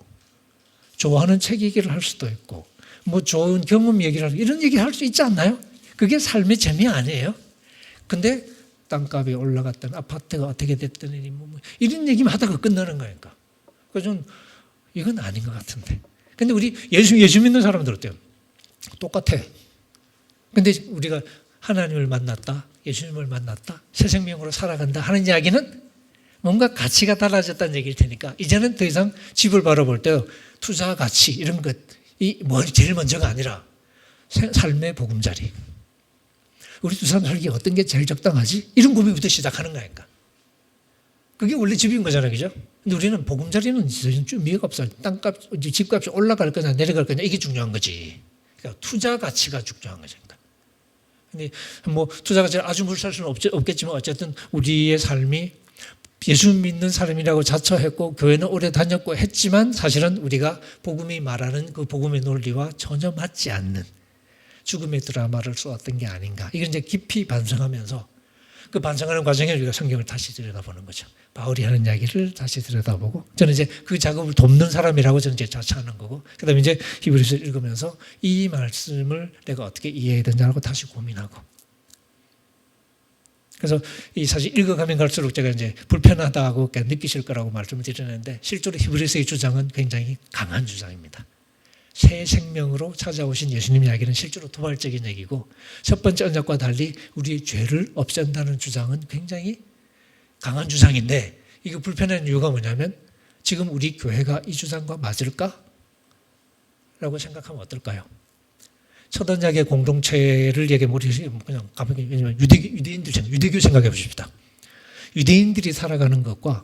좋아하는 책 얘기를 할 수도 있고 뭐 좋은 경험 얘기를 이런 얘기 할 수 있지 않나요? 그게 삶의 재미 아니에요? 근데 땅값이 올라갔던 아파트가 어떻게 됐더니 뭐 이런 얘기만 하다가 끝나는 거니까. 그래서 저는 이건 아닌 것 같은데. 근데 우리 예수 믿는 사람들 어때요? 똑같아. 근데 우리가 하나님을 만났다, 예수님을 만났다, 새 생명으로 살아간다 하는 이야기는 뭔가 가치가 달라졌다는 얘기일 테니까 이제는 더 이상 집을 바라볼 때 투자 가치 이런 것이 제일 먼저가 아니라 삶의 보금자리. 우리 두 사람 살기에 어떤 게 제일 적당하지? 이런 고민부터 시작하는 거니까. 그게 원래 집인 거잖아요. 그죠? 근데 우리는 보금자리는 좀 미가 없어요. 땅값, 집값이 올라갈 거냐 내려갈 거냐 이게 중요한 거지. 그러니까 투자 가치가 중요한 거죠. 근데 뭐 투자 가치를 아주 물살 수는 없겠지만 어쨌든 우리의 삶이 예수 믿는 사람이라고 자처했고 교회는 오래 다녔고 했지만 사실은 우리가 복음이 말하는 그 복음의 논리와 전혀 맞지 않는 죽음의 드라마를 쏘았던 게 아닌가. 이건 이제 깊이 반성하면서 그 반성하는 과정에 우리가 성경을 다시 들여다보는 거죠. 바울이 하는 이야기를 다시 들여다보고 저는 이제 그 작업을 돕는 사람이라고 저는 이제 자처하는 거고 그다음에 이제 히브리서를 읽으면서 이 말씀을 내가 어떻게 이해해야 되냐고 다시 고민하고 그래서 이 사실 읽어가면 갈수록 제가 이제 불편하다고 느끼실 거라고 말씀을 드렸는데 실제로 히브리서의 주장은 굉장히 강한 주장입니다. 새 생명으로 찾아오신 예수님 이야기는 실제로 도발적인 얘기고 첫 번째 언약과 달리 우리의 죄를 없앤다는 주장은 굉장히 강한 주장인데 이거 불편한 이유가 뭐냐면 지금 우리 교회가 이 주장과 맞을까? 라고 생각하면 어떨까요? 첫 언약의 공동체를 얘기하면 우리 그냥 가볍게, 왜냐면 유대교 생각해 보십시다. 유대인들이 살아가는 것과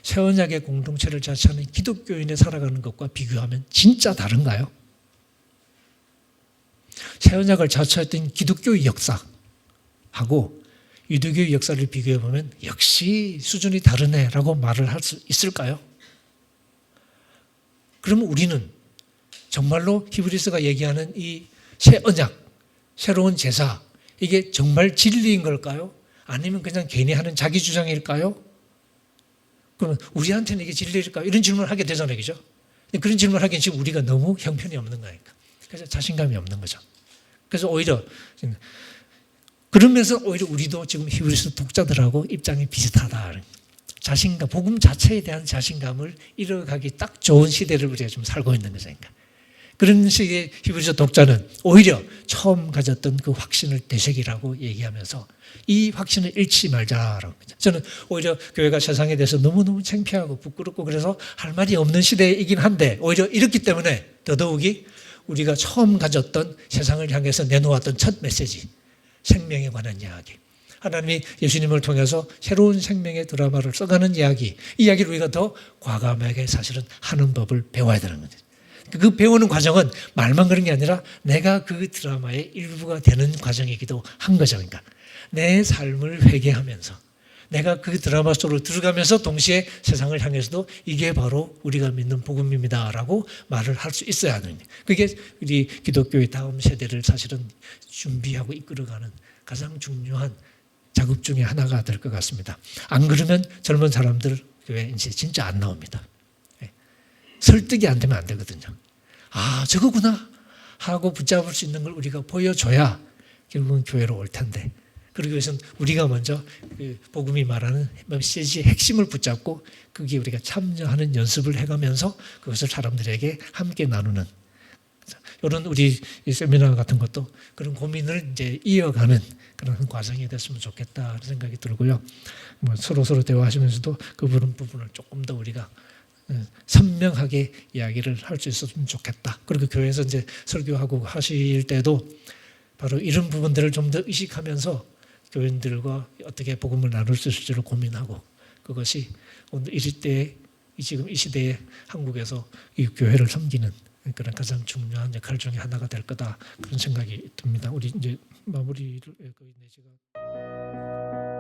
새 언약의 공동체를 자처하는 기독교인이 살아가는 것과 비교하면 진짜 다른가요? 새 언약을 자처했던 기독교의 역사하고 유대교의 역사를 비교해 보면 역시 수준이 다르네라고 말을 할 수 있을까요? 그러면 우리는 정말로 히브리서가 얘기하는 이 새 언약, 새로운 제사, 이게 정말 진리인 걸까요? 아니면 그냥 괜히 하는 자기 주장일까요? 그러면 우리한테는 이게 진리일까요? 이런 질문을 하게 되잖아요, 그죠? 그런 질문을 하기엔 지금 우리가 너무 형편이 없는 거니까. 그래서 자신감이 없는 거죠. 그래서 오히려 그러면서 오히려 우리도 지금 히브리서 독자들하고 입장이 비슷하다. 자신감, 복음 자체에 대한 자신감을 잃어가기 딱 좋은 시대를 우리가 좀 살고 있는 거죠. 그런 식의 히브리서 독자는 오히려 처음 가졌던 그 확신을 되새기라고 얘기하면서 이 확신을 잃지 말자라고. 저는 오히려 교회가 세상에 대해서 너무너무 창피하고 부끄럽고 그래서 할 말이 없는 시대이긴 한데 오히려 이렇기 때문에 더더욱이 우리가 처음 가졌던 세상을 향해서 내놓았던 첫 메시지, 생명에 관한 이야기. 하나님이 예수님을 통해서 새로운 생명의 드라마를 써가는 이야기, 이 이야기를 우리가 더 과감하게 사실은 하는 법을 배워야 되는 거죠. 그 배우는 과정은 말만 그런 게 아니라 내가 그 드라마의 일부가 되는 과정이기도 한 거죠. 그러니까 내 삶을 회개하면서 내가 그 드라마 속으로 들어가면서 동시에 세상을 향해서도 이게 바로 우리가 믿는 복음입니다라고 말을 할 수 있어야 하는 거예요. 그게 우리 기독교의 다음 세대를 사실은 준비하고 이끌어가는 가장 중요한 작업 중에 하나가 될 것 같습니다. 안 그러면 젊은 사람들 교회 이제 진짜 안 나옵니다. 설득이 안 되면 안 되거든요. 아, 저거구나 하고 붙잡을 수 있는 걸 우리가 보여줘야 결국은 교회로 올 텐데, 그러기 위해서는 우리가 먼저 그 복음이 말하는 메시지의 핵심을 붙잡고 거기에 우리가 참여하는 연습을 해가면서 그것을 사람들에게 함께 나누는 이런 우리 세미나 같은 것도 그런 고민을 이제 이어가는 그런 과정이 됐으면 좋겠다는 생각이 들고요. 뭐 서로 대화하시면서도 그 부분을 조금 더 우리가 선명하게 이야기를 할 수 있었으면 좋겠다. 그리고 교회에서 이제 설교하고 하실 때도 바로 이런 부분들을 좀 더 의식하면서 교인들과 어떻게 복음을 나눌 수 있을지를 고민하고, 그것이 오늘 지금 이 시대에 한국에서 이 교회를 섬기는 그런 가장 중요한 역할 중에 하나가 될 거다, 그런 생각이 듭니다. 우리 이제 마무리를 거의 4시간.